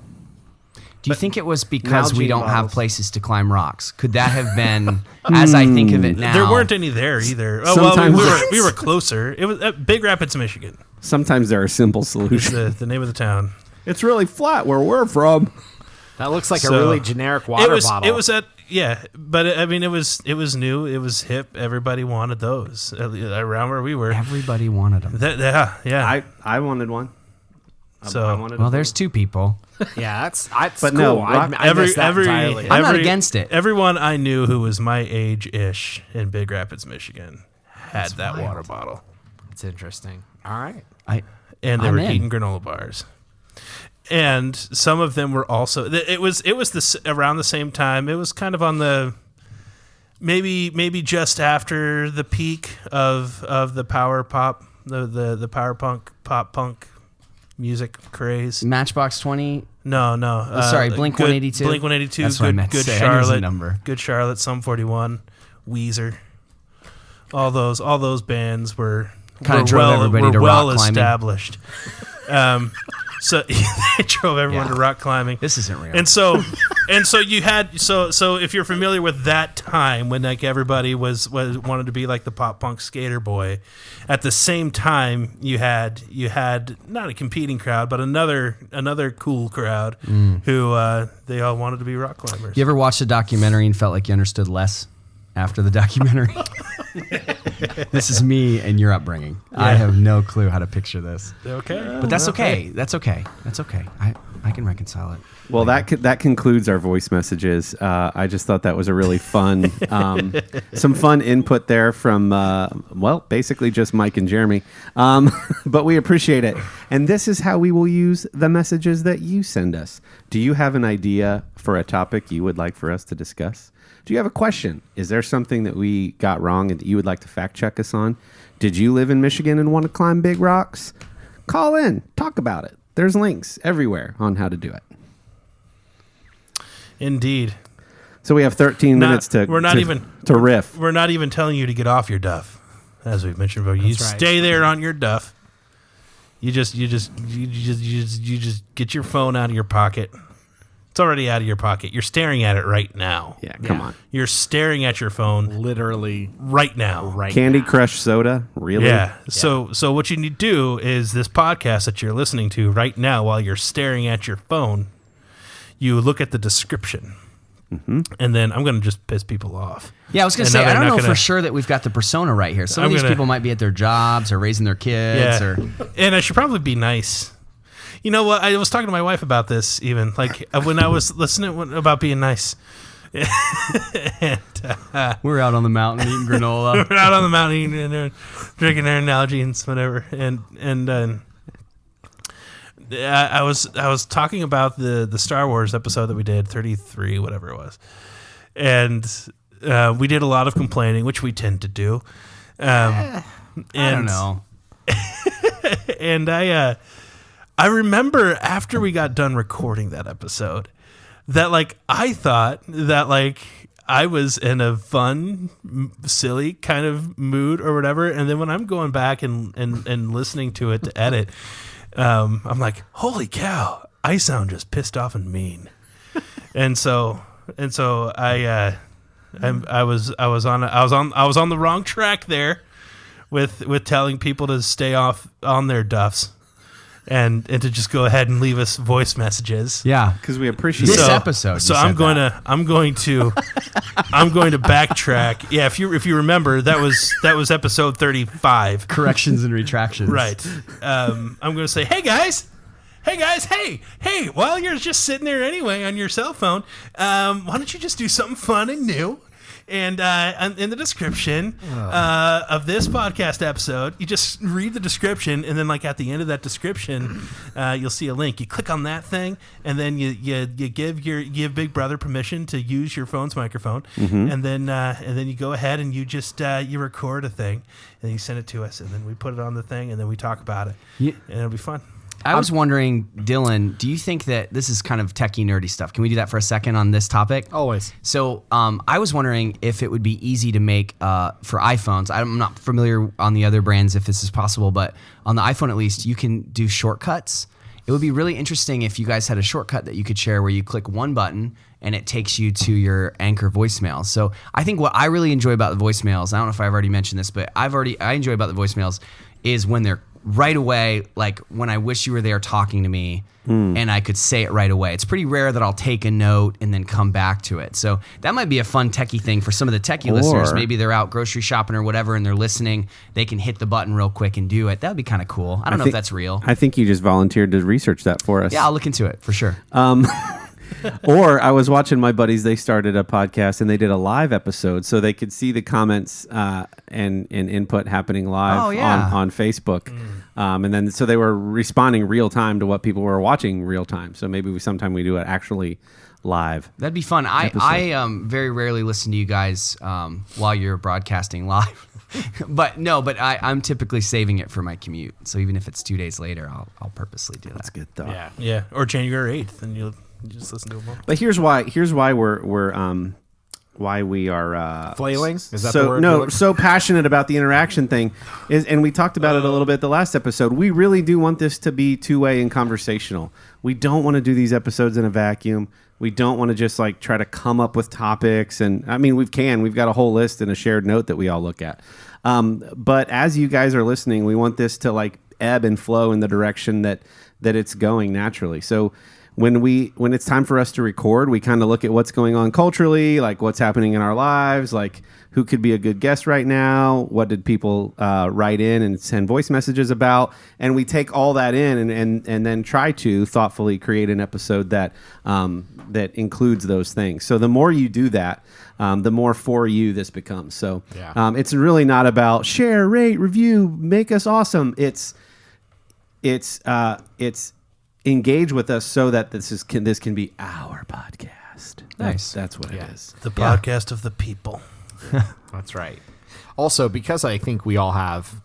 Do you think it was because we Nalgene don't have bottles. places to climb rocks? Could that have been, as I think of it now? There weren't any there either. Oh, Sometimes- well, we were closer. It was at Big Rapids, Michigan. Sometimes there are simple It's solutions. the name of the town. It's really flat where we're from. That looks like a So, really generic water bottle. It was but I mean, it was new. It was hip. Everybody wanted those around where we were. Everybody wanted them. Yeah. I wanted one. So- I wanted Well, one. there's two people. Yeah, that's But cool. no, I every missed that entirely. I'm not against it. Everyone I knew who was my age-ish in Big Rapids, Michigan, had that wild. water bottle, It's interesting. All right. and they I'm were in. eating granola bars. And some of them were also. It was around the same time. It was kind of on the maybe just after the peak of the power pop, the power punk pop punk music craze. Matchbox 20. No. sorry, Blink 182? Blink 182. That's what I meant to Good say. I knew it was a Charlotte. number. Good Charlotte. Sum 41. Weezer. All those bands were Kinda drove everybody to well rock climbing. established. So they drove everyone Yeah. to rock climbing. This isn't real. And so you had so if you're familiar with that time when like everybody was wanted to be like the pop punk skater boy, at the same time you had not a competing crowd but another cool crowd who they all wanted to be rock climbers. You ever watched a documentary and felt like you understood less after the documentary? This is me and your upbringing. I have no clue how to picture this. Okay, But that's okay. That's okay. That's okay. I can reconcile it. Well, that concludes our voice messages. I just thought that was a really fun, some fun input there from, basically just Mike and Jeremy. But we appreciate it. And this is how we will use the messages that you send us. Do you have an idea for a topic you would like for us to discuss? Do you have a question? Is there something that we got wrong and that you would like to fact check us on? Did you live in Michigan and want to climb big rocks? Call in. Talk about it. There's links everywhere on how to do it. indeed. So we have 13 minutes to riff. We're not even telling you to get off your duff, as we've mentioned before. You That's right. stay there on your duff. You just get your phone out of your pocket. It's already out of your pocket. You're staring at it right now. Yeah, come on. You're staring at your phone Literally right now. right Candy now. Crush soda? Really? Yeah. So what you need to do is this podcast that you're listening to right now while you're staring at your phone, you look at the description. And then I'm going to just piss people off. Yeah, I was going to And say, now I they're don't not know gonna- for sure that we've got the persona right here. Some of I'm these gonna- people might be at their jobs or raising their kids. Yeah. Or And I should probably be nice. You know what? I was talking to my wife about this even, like when I was listening about being nice. And, we're out on the mountain eating granola. we're out on the mountain eating and drinking their Nalgene's, whatever. And I was talking about the Star Wars episode that we did, 33, whatever it was. And we did a lot of complaining, which we tend to do. I don't know. And I remember after we got done recording that episode that like I thought that like I was in a fun, silly kind of mood or whatever, and then when I'm going back and listening to it to edit, I'm like, holy cow, I sound just pissed off and mean. and so I was on the wrong track there with telling people to stay off on their duffs. and to just go ahead and leave us voice messages. Yeah, because we appreciate this it. episode. So I'm going to backtrack. Yeah, if you remember, that was episode 35. Corrections and retractions. Right. I'm going to say, hey guys, hey. While you're just sitting there anyway on your cell phone, why don't you just do something fun and new? And in the description of this podcast episode, you just read the description, and then like at the end of that description, you'll see a link. You click on that thing, and then you give Big Brother permission to use your phone's microphone, and then you go ahead and you just you record a thing, and then you send it to us, and then we put it on the thing, and then we talk about it, and it'll be fun. I was wondering, Dylan, do you think that this is kind of techie, nerdy stuff? Can we do that for a second on this topic? Always. So I was wondering if it would be easy to make for iPhones. I'm not familiar on the other brands if this is possible, but on the iPhone at least, you can do shortcuts. It would be really interesting if you guys had a shortcut that you could share where you click one button and it takes you to your Anchor voicemails. So I think what I really enjoy about the voicemails, I don't know if I've already mentioned this, but I enjoy about the voicemails is when they're right away, like when I wish you were there talking to me and I could say it right away. It's pretty rare that I'll take a note and then come back to it. So that might be a fun techie thing for some of the techie listeners. Maybe they're out grocery shopping or whatever and they're listening. They can hit the button real quick and do it. That would be kind of cool. I don't know if that's real. I think you just volunteered to research that for us. Yeah, I'll look into it for sure. Or I was watching my buddies, they started a podcast and they did a live episode so they could see the comments and input happening live on Facebook. And then so they were responding real time to what people were watching real time. So maybe sometime we do it actually live. That'd be fun. I very rarely listen to you guys while you're broadcasting live. but I'm typically saving it for my commute. So even if it's 2 days later, I'll purposely do that. That's good though. Yeah. Or January 8th, and you just listen to them all. But here's why why we are flailing. Is that the word? No, so passionate about the interaction thing is, and we talked about it a little bit the last episode. We really do want this to be two-way and conversational. We don't want to do these episodes in a vacuum. We don't want to just like try to come up with topics. And I mean, we've got a whole list and a shared note that we all look at. But as you guys are listening, we want this to like ebb and flow in the direction that it's going naturally. So when it's time for us to record, we kind of look at what's going on culturally, like what's happening in our lives, like who could be a good guest right now, what did people write in and send voice messages about, and we take all that in and then try to thoughtfully create an episode that includes those things. So the more you do that, the more for you this becomes. So it's really not about share, rate, review, make us awesome. It's engage with us so that this can be our podcast. Nice. That's what it is. The podcast of the people. That's right. Also, because I think we all have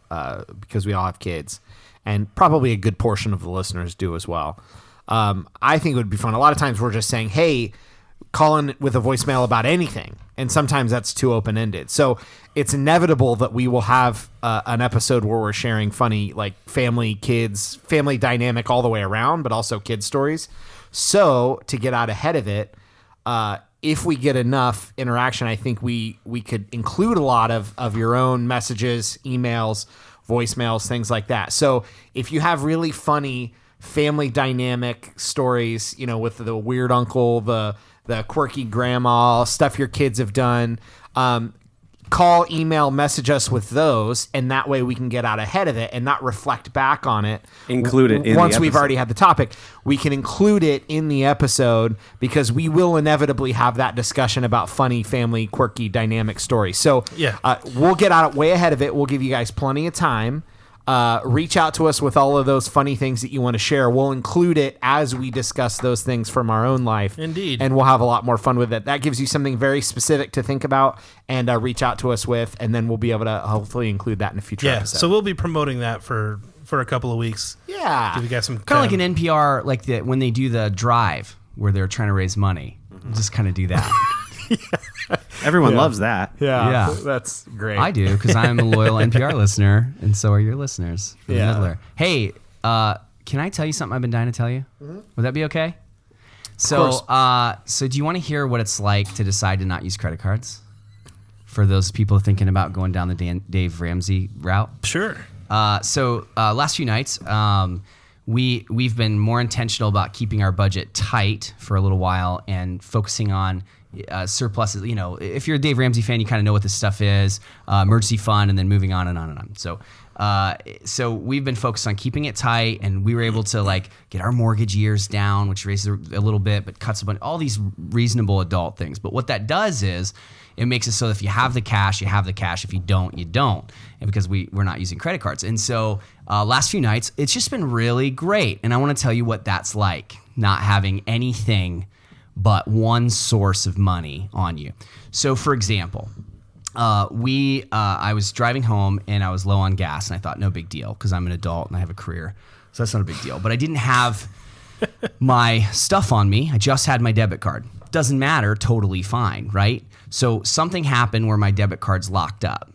kids, and probably a good portion of the listeners do as well. I think it would be fun. A lot of times we're just saying, "Hey, call in with a voicemail about anything," and sometimes that's too open-ended. So it's inevitable that we will have an episode where we're sharing funny, like family, kids, family dynamic all the way around, but also kids stories. So to get out ahead of it, if we get enough interaction, I think we could include a lot of your own messages, emails, voicemails, things like that. So if you have really funny family dynamic stories, with the weird uncle, the quirky grandma, stuff your kids have done, call, email, message us with those, and that way we can get out ahead of it and not reflect back on it. Include it in once the we've episode. already had the topic. We can include it in the episode because we will inevitably have that discussion about funny, family, quirky, dynamic stories. So we'll get out way ahead of it. We'll give you guys plenty of time. Reach out to us with all of those funny things that you want to share. We'll include it as we discuss those things from our own life. Indeed. And we'll have a lot more fun with it. That gives you something very specific to think about and reach out to us with, and then we'll be able to hopefully include that in a future episode. So we'll be promoting that for a couple of weeks. Yeah. Give you guys some Kind of like an NPR, like when they do the drive where they're trying to raise money. Just kind of do that. Everyone loves that. Yeah. That's great. I do, because I'm a loyal NPR listener, and so are your listeners. For the Middler. Hey, can I tell you something I've been dying to tell you? Would that be okay? So, so do you want to hear what it's like to decide to not use credit cards? For those people thinking about going down the Dave Ramsey route? Sure. So last few nights, we've been more intentional about keeping our budget tight for a little while and focusing on surpluses. You know, if you're a Dave Ramsey fan, you kind of know what this stuff is, emergency fund, and then moving on and on and on. So we've been focused on keeping it tight, and we were able to like get our mortgage years down, which raises a little bit, but cuts a bunch, all these reasonable adult things. But what that does is it makes it so that if you have the cash, you have the cash. If you don't, you don't. And because we're not using credit cards. And so last few nights, it's just been really great. And I want to tell you what that's like, not having anything but one source of money on you. So for example, I was driving home and I was low on gas, and I thought, no big deal, because I'm an adult and I have a career. So that's not a big deal. But I didn't have my stuff on me. I just had my debit card. Doesn't matter, totally fine, right? So something happened where my debit card's locked up.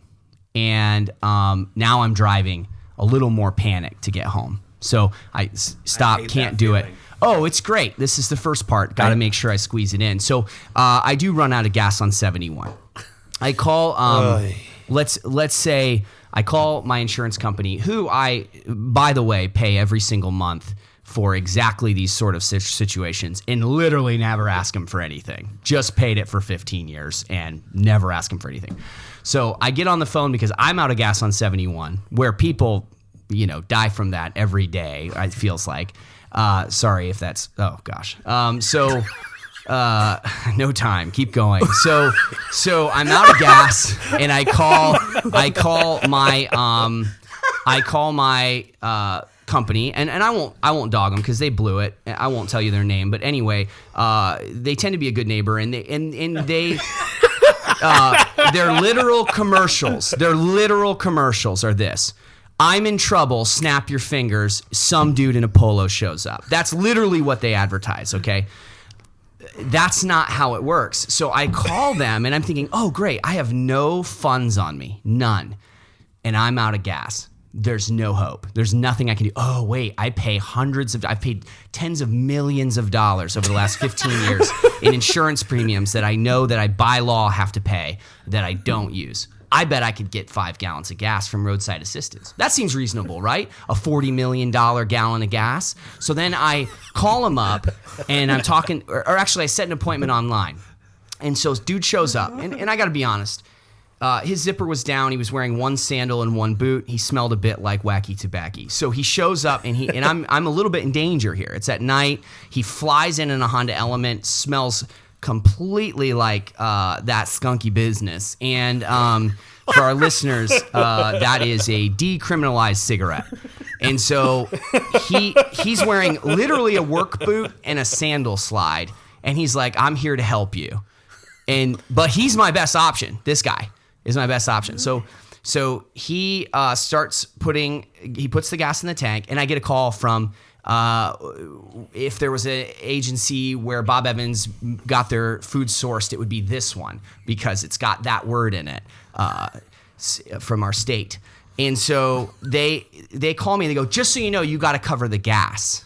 And now I'm driving a little more panicked to get home. So I stop, can't do it. Oh, it's great. This is the first part. Got to make sure I squeeze it in. So I do run out of gas on 71. I call, let's say I call my insurance company, who I, by the way, pay every single month for exactly these sort of situations, and literally never ask them for anything. Just paid it for 15 years and never ask them for anything. So I get on the phone because I'm out of gas on 71, where people, you know, die from that every day, it feels like. Sorry if that's, oh gosh. No time. Keep going. So I'm out of gas, and I call my company, and I won't dog them because they blew it. I won't tell you their name, but anyway, they tend to be a good neighbor, and they their literal commercials are this: I'm in trouble, snap your fingers, some dude in a polo shows up. That's literally what they advertise, okay? That's not how it works. So I call them, and I'm thinking, oh, great, I have no funds on me, none, and I'm out of gas. There's no hope. There's nothing I can do. Oh, wait, I've paid tens of millions of dollars over the last 15 years in insurance premiums that I know that I by law have to pay that I don't use. I bet I could get 5 gallons of gas from roadside assistance. That seems reasonable, right? A $40 million gallon of gas. So then I call him up, and I'm talking, or actually I set an appointment online. And so dude shows up, and I got to be honest, his zipper was down. He was wearing one sandal and one boot. He smelled a bit like wacky tobacco. So he shows up, and I'm a little bit in danger here. It's at night. He flies in a Honda Element, smells completely like that skunky business. And for our listeners, that is a decriminalized cigarette. And so he's wearing literally a work boot and a sandal slide, and he's like, I'm here to help you. But he's my best option. This guy is my best option. So he puts the gas in the tank, and I get a call from if there was an agency where Bob Evans got their food sourced, it would be this one because it's got that word in it from our state. And so they call me and they go, just so you know, you got to cover the gas.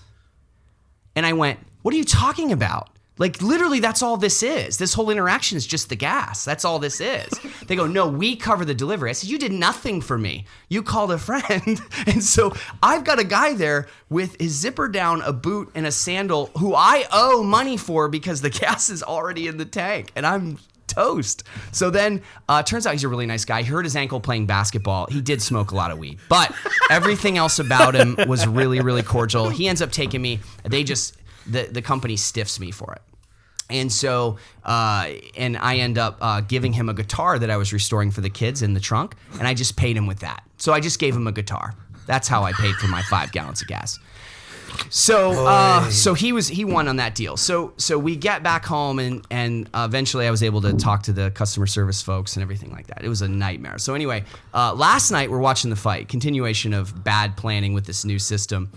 And I went, what are you talking about? Like, literally, that's all this is. This whole interaction is just the gas. That's all this is. They go, no, we cover the delivery. I said, you did nothing for me. You called a friend. And so I've got a guy there with his zipper down, a boot, and a sandal who I owe money for because the gas is already in the tank. And I'm toast. So then turns out he's a really nice guy. He hurt his ankle playing basketball. He did smoke a lot of weed. But everything else about him was really, really cordial. He ends up taking me. The company stiffs me for it. And so, and I end up giving him a guitar that I was restoring for the kids in the trunk, and I just paid him with that. So I just gave him a guitar. That's how I paid for my 5 gallons of gas. So he won on that deal. So we get back home, and eventually I was able to talk to the customer service folks and everything like that. It was a nightmare. So anyway, last night we're watching the fight, continuation of bad planning with this new system.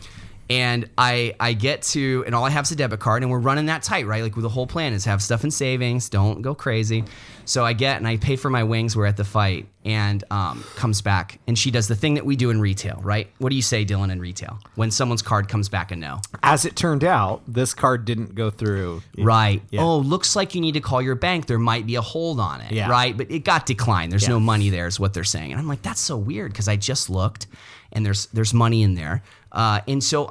And I get to, and all I have is a debit card, and we're running that tight, right? Like, the whole plan is have stuff in savings, don't go crazy. So I get, and I pay for my wings. We're at the fight, and comes back, and she does the thing that we do in retail, right? What do you say, Dylan, in retail when someone's card comes back a no? As it turned out, this card didn't go through. Right. Yeah. Oh, looks like you need to call your bank. There might be a hold on it, yeah. Right? But it got declined. There's no money there is what they're saying. And I'm like, that's so weird because I just looked, and there's money in there. And so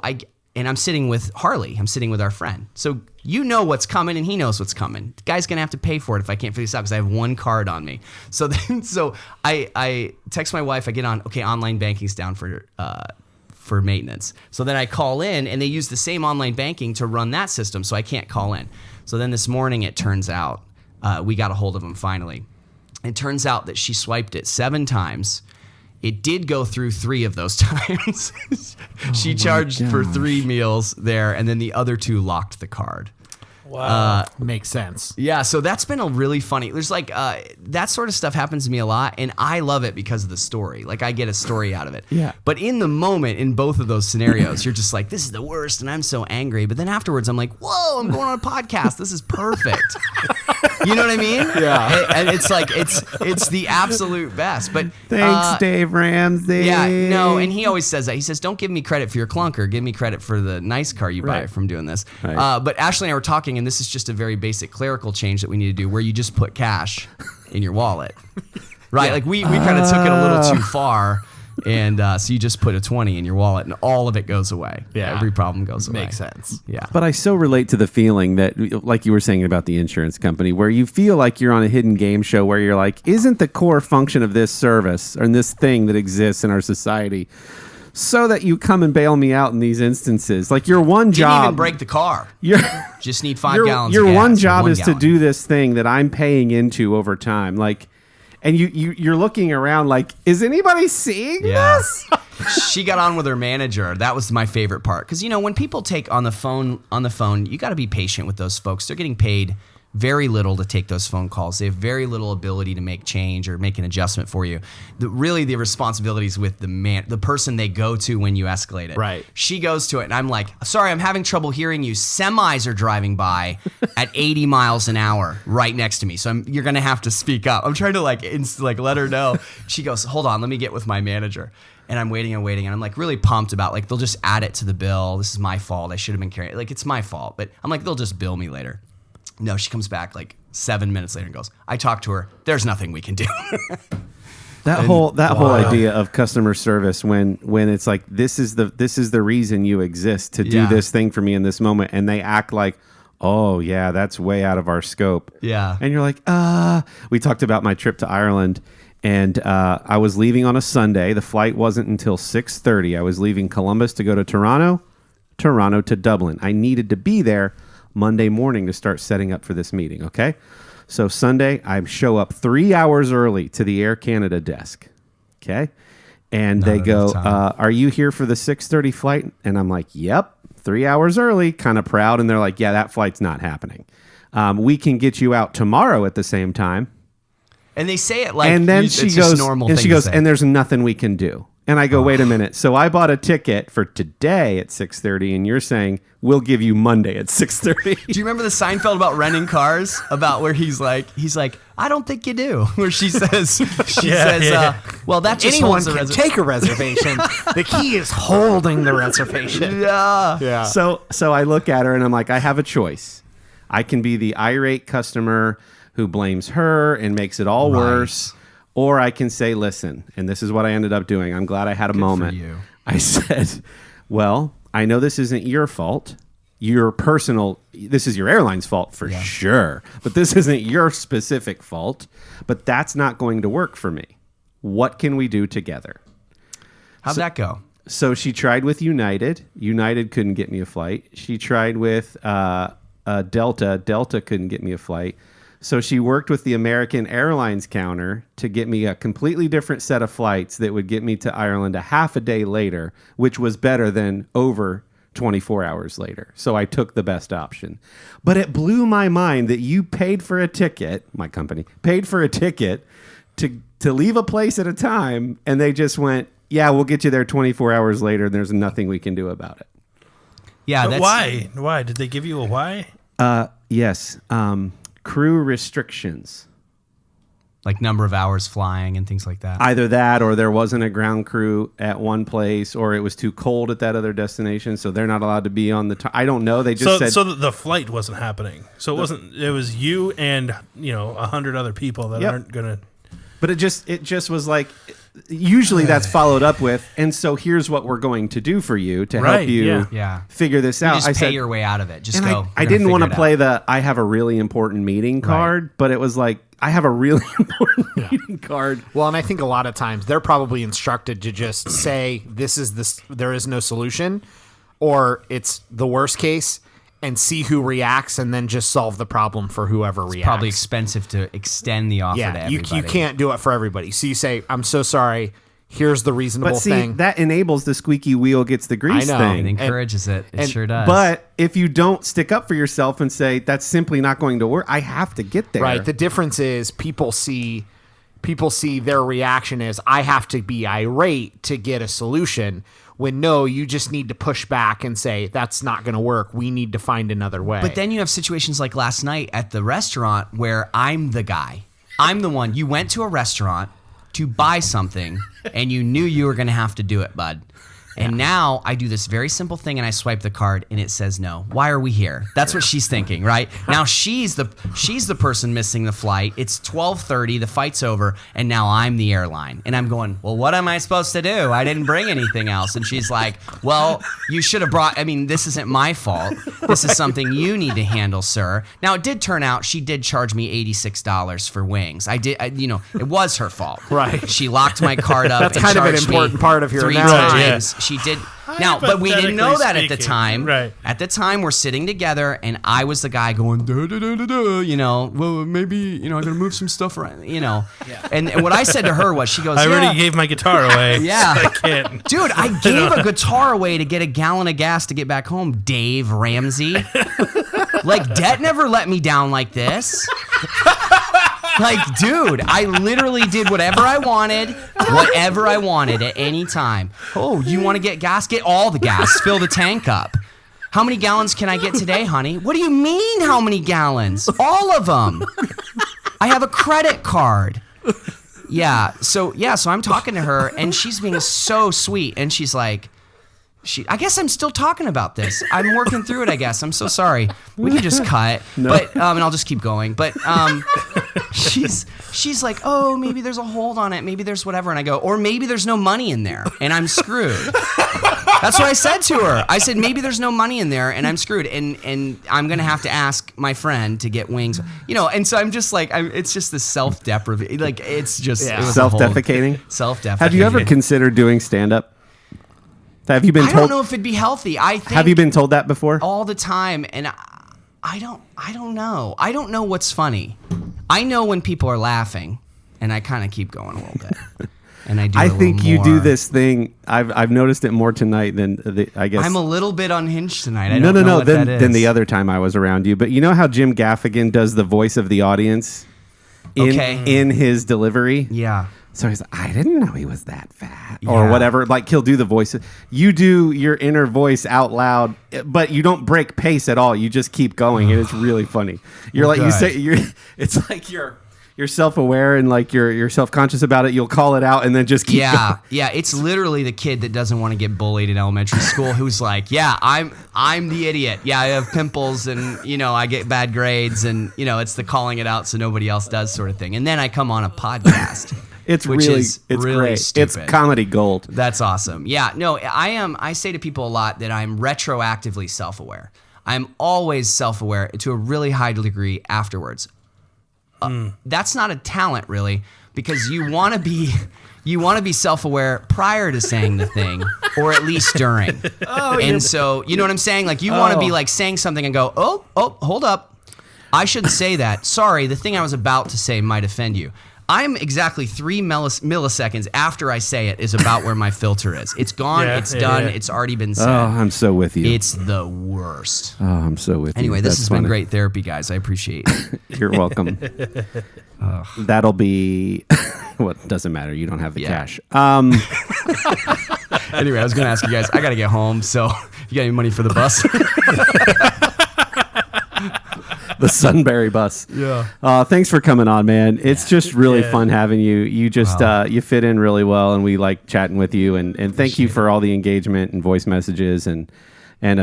and I'm sitting with Harley. I'm sitting with our friend. So you know what's coming, and he knows what's coming. The guy's gonna have to pay for it if I can't figure this out because I have one card on me. So then, I text my wife. I get on. Okay, online banking's down for maintenance. So then I call in, and they use the same online banking to run that system, so I can't call in. So then this morning, it turns out we got a hold of them finally. It turns out that she swiped it 7 times. It did go through 3 of those times. She charged for 3 meals there, and then the other 2 locked the card. Wow. Makes sense. Yeah, so that's been a really funny. There's like that sort of stuff happens to me a lot, and I love it because of the story. Like I get a story out of it. Yeah. But in the moment, in both of those scenarios, you're just like, this is the worst, and I'm so angry. But then afterwards, I'm like, whoa, I'm going on a podcast. This is perfect. You know what I mean? Yeah. And it's like it's the absolute best. But Thanks, Dave Ramsey. yeah, no, and he always says that. He says, don't give me credit for your clunker. Give me credit for the nice car you buy from doing this. Right. But Ashley and I were talking, and this is just a very basic clerical change that we need to do where you just put cash in your wallet. Right? Yeah. Like we kind of took it a little too far. And so you just put a 20 in your wallet and all of it goes away. Yeah. Every problem goes away. Makes sense. Yeah. But I so relate to the feeling that, like you were saying about the insurance company, where you feel like you're on a hidden game show where you're like, isn't the core function of this service or this thing that exists in our society so that you come and bail me out in these instances? Like your one job. Didn't even break the car. Just need 5 gallons your of gas. One job is gallon. to do this thing that I'm paying into over time. Like, and you're looking around like, is anybody seeing this? She got on with her manager. That was my favorite part. Because, when people take on the phone, you got to be patient with those folks. They're getting paid very little to take those phone calls. They have very little ability to make change or make an adjustment for you. Really, the responsibility is with the person they go to when you escalate it. Right. She goes to it, and I'm like, sorry, I'm having trouble hearing you. Semis are driving by at 80 miles an hour right next to me, so you're going to have to speak up. I'm trying to let her know. She goes, hold on, let me get with my manager. And I'm waiting, and I'm like really pumped about like they'll just add it to the bill. This is my fault. I should have been carrying it. Like it's my fault, but I'm like they'll just bill me later. No, she comes back like 7 minutes later and goes, I talked to her. There's nothing we can do. That whole idea of customer service when it's like this is the reason you exist to do this thing for me in this moment, and they act like, oh yeah, that's way out of our scope. Yeah. And you're like, we talked about my trip to Ireland, and I was leaving on a Sunday. The flight wasn't until 6:30. I was leaving Columbus to go to Toronto to Dublin. I needed to be there Monday morning to start setting up for this meeting, okay? So Sunday, I show up 3 hours early to the Air Canada desk, okay? And they go, are you here for the 6:30 flight? And I'm like, yep, 3 hours early, kind of proud. And they're like, yeah, that flight's not happening. We can get you out tomorrow at the same time. And they say it like and then it's she just goes, normal and thing she to goes, say. and there's nothing we can do. And I go, wait a minute. So I bought a ticket for today at 6:30, and you're saying we'll give you Monday at 6:30. Do you remember the Seinfeld about renting cars? About where he's like, I don't think you do. Where she says, well, that just anyone holds can take a reservation. The key is holding the reservation. Yeah. So I look at her and I'm like, I have a choice. I can be the irate customer who blames her and makes it all worse. Or I can say, listen, and this is what I ended up doing. I'm glad I had a moment. For you. I said, well, I know this isn't your fault. This is your airline's fault for sure. But this isn't your specific fault. But that's not going to work for me. What can we do together? How'd that go? So she tried with United. United couldn't get me a flight. She tried with Delta. Delta couldn't get me a flight. So she worked with the American Airlines counter to get me a completely different set of flights that would get me to Ireland a half a day later, which was better than over 24 hours later. So I took the best option. But it blew my mind that you paid for a ticket, my company, paid for a ticket to leave a place at a time, and they just went, yeah, we'll get you there 24 hours later, and there's nothing we can do about it. Yeah, but why? Why? Did they give you a why? Yes. Crew restrictions. Like number of hours flying and things like that. Either that, or there wasn't a ground crew at one place, or it was too cold at that other destination, so they're not allowed to be on the I don't know. They just said... So the flight wasn't happening. So it wasn't... It was you and, 100 other people that aren't going to... But it just was like... usually that's followed up with, and so here's what we're going to do for you to help you figure this out. Just pay your way out of it. Just go. I didn't want to play the I have a really important meeting card, but it was like, I have a really important meeting card. Well, and I think a lot of times they're probably instructed to just say, there is no solution, or it's the worst case, and see who reacts, and then just solve the problem for whoever reacts. Probably expensive to extend the offer to everybody. You can't do it for everybody. So you say, I'm so sorry. Here's the reasonable but see, thing. That enables the squeaky wheel gets the grease I know. thing. It encourages it. It sure does. But if you don't stick up for yourself and say, that's simply not going to work, I have to get there. Right. The difference is people see their reaction as, I have to be irate to get a solution, when no, you just need to push back and say, that's not going to work. We need to find another way. But then you have situations like last night at the restaurant where I'm the guy. I'm the one. You went to a restaurant to buy something and you knew you were going to have to do it, bud. And now I do this very simple thing and I swipe the card and it says no. Why are we here? That's what she's thinking, right? Now she's the person missing the flight. It's 12:30, the flight's over, and now I'm the airline. And I'm going, well, what am I supposed to do? I didn't bring anything else. And she's like, well, you should have brought, this isn't my fault. This is something you need to handle, sir. Now it did turn out she did charge me $86 for wings. It was her fault. Right. She locked my card up. That's and kind of an charged important me part of your 3 analysis. times. She did. Now, but we didn't know that at the time. Right. At the time, we're sitting together, and I was the guy going, da, da, da, da, da, well, maybe, I'm going to move some stuff around, Yeah. And what I said to her was, she goes, I already gave my guitar away. Yeah. So I can't. Dude, I gave a guitar away to get a gallon of gas to get back home, Dave Ramsey. Like, debt never let me down like this. Like, dude, I literally did whatever I wanted at any time. Oh, you want to get gas? Get all the gas. Fill the tank up. How many gallons can I get today, honey? What do you mean, how many gallons? All of them. I have a credit card. So I'm talking to her, and she's being so sweet, and she's like, I guess I'm still talking about this. I'm working through it, I guess. I'm so sorry. We can just cut. No. But and I'll just keep going. But she's like, oh, maybe there's a hold on it. Maybe there's whatever. And I go, or maybe there's no money in there and I'm screwed. That's what I said to her. I said, maybe there's no money in there and I'm screwed. And I'm going to have to ask my friend to get wings. And so I'm just like, it's just this self-deprecating. Like, it's just self-defecating. Self-defecating. Have you ever considered doing stand-up? Have you been told? I don't know if it'd be healthy. Have you been told that before? All the time, and I don't know. I don't know what's funny. I know when people are laughing, and I kind of keep going a little bit. And I think you do this thing. I've noticed it more tonight than I guess. I'm a little bit unhinged tonight. I don't know what that is. Than the other time I was around you. But you know how Jim Gaffigan does the voice of the audience in his delivery? Yeah. So he's like, I didn't know he was that fat or whatever. Like, he'll do the voice. You do your inner voice out loud, but you don't break pace at all. You just keep going. And it's really funny. It's like you're self-aware and like you're self-conscious about it. You'll call it out and then just keep going. Yeah. It's literally the kid that doesn't want to get bullied in elementary school who's like, I'm the idiot. Yeah, I have pimples and, I get bad grades and, it's the calling it out so nobody else does sort of thing. And then I come on a podcast. It's really great. Stupid. It's comedy gold. That's awesome. Yeah, no, I say to people a lot that I'm retroactively self-aware. I'm always self-aware to a really high degree afterwards. That's not a talent really, because you want to be self-aware prior to saying the thing, or at least during. So you know what I'm saying? Like you want to be like saying something and go, oh, hold up, I shouldn't say that. Sorry, the thing I was about to say might offend you. I'm exactly 3 milliseconds after I say it is about where my filter is. It's gone. It's done. It's already been said. Oh, I'm so with you. It's the worst. Oh, I'm so with you. Anyway, this has been great therapy, guys. I appreciate it. You're welcome. That'll be... doesn't matter. You don't have the cash. Anyway, I was going to ask you guys. I got to get home, so you got any money for the bus? The Sunbury bus. Yeah. Thanks for coming on, man. It's just really fun having you. You just you fit in really well, and we like chatting with you. And thank you for all the engagement and voice messages and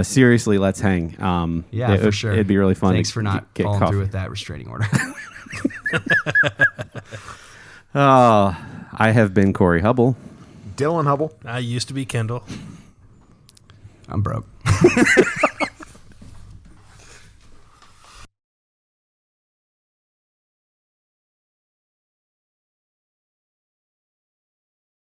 seriously, let's hang. For sure. It'd be really fun. Thanks for not get following coffee through with that restraining order. Oh, I have been Corey Hubble. Dylan Hubble. I used to be Kendall. I'm broke.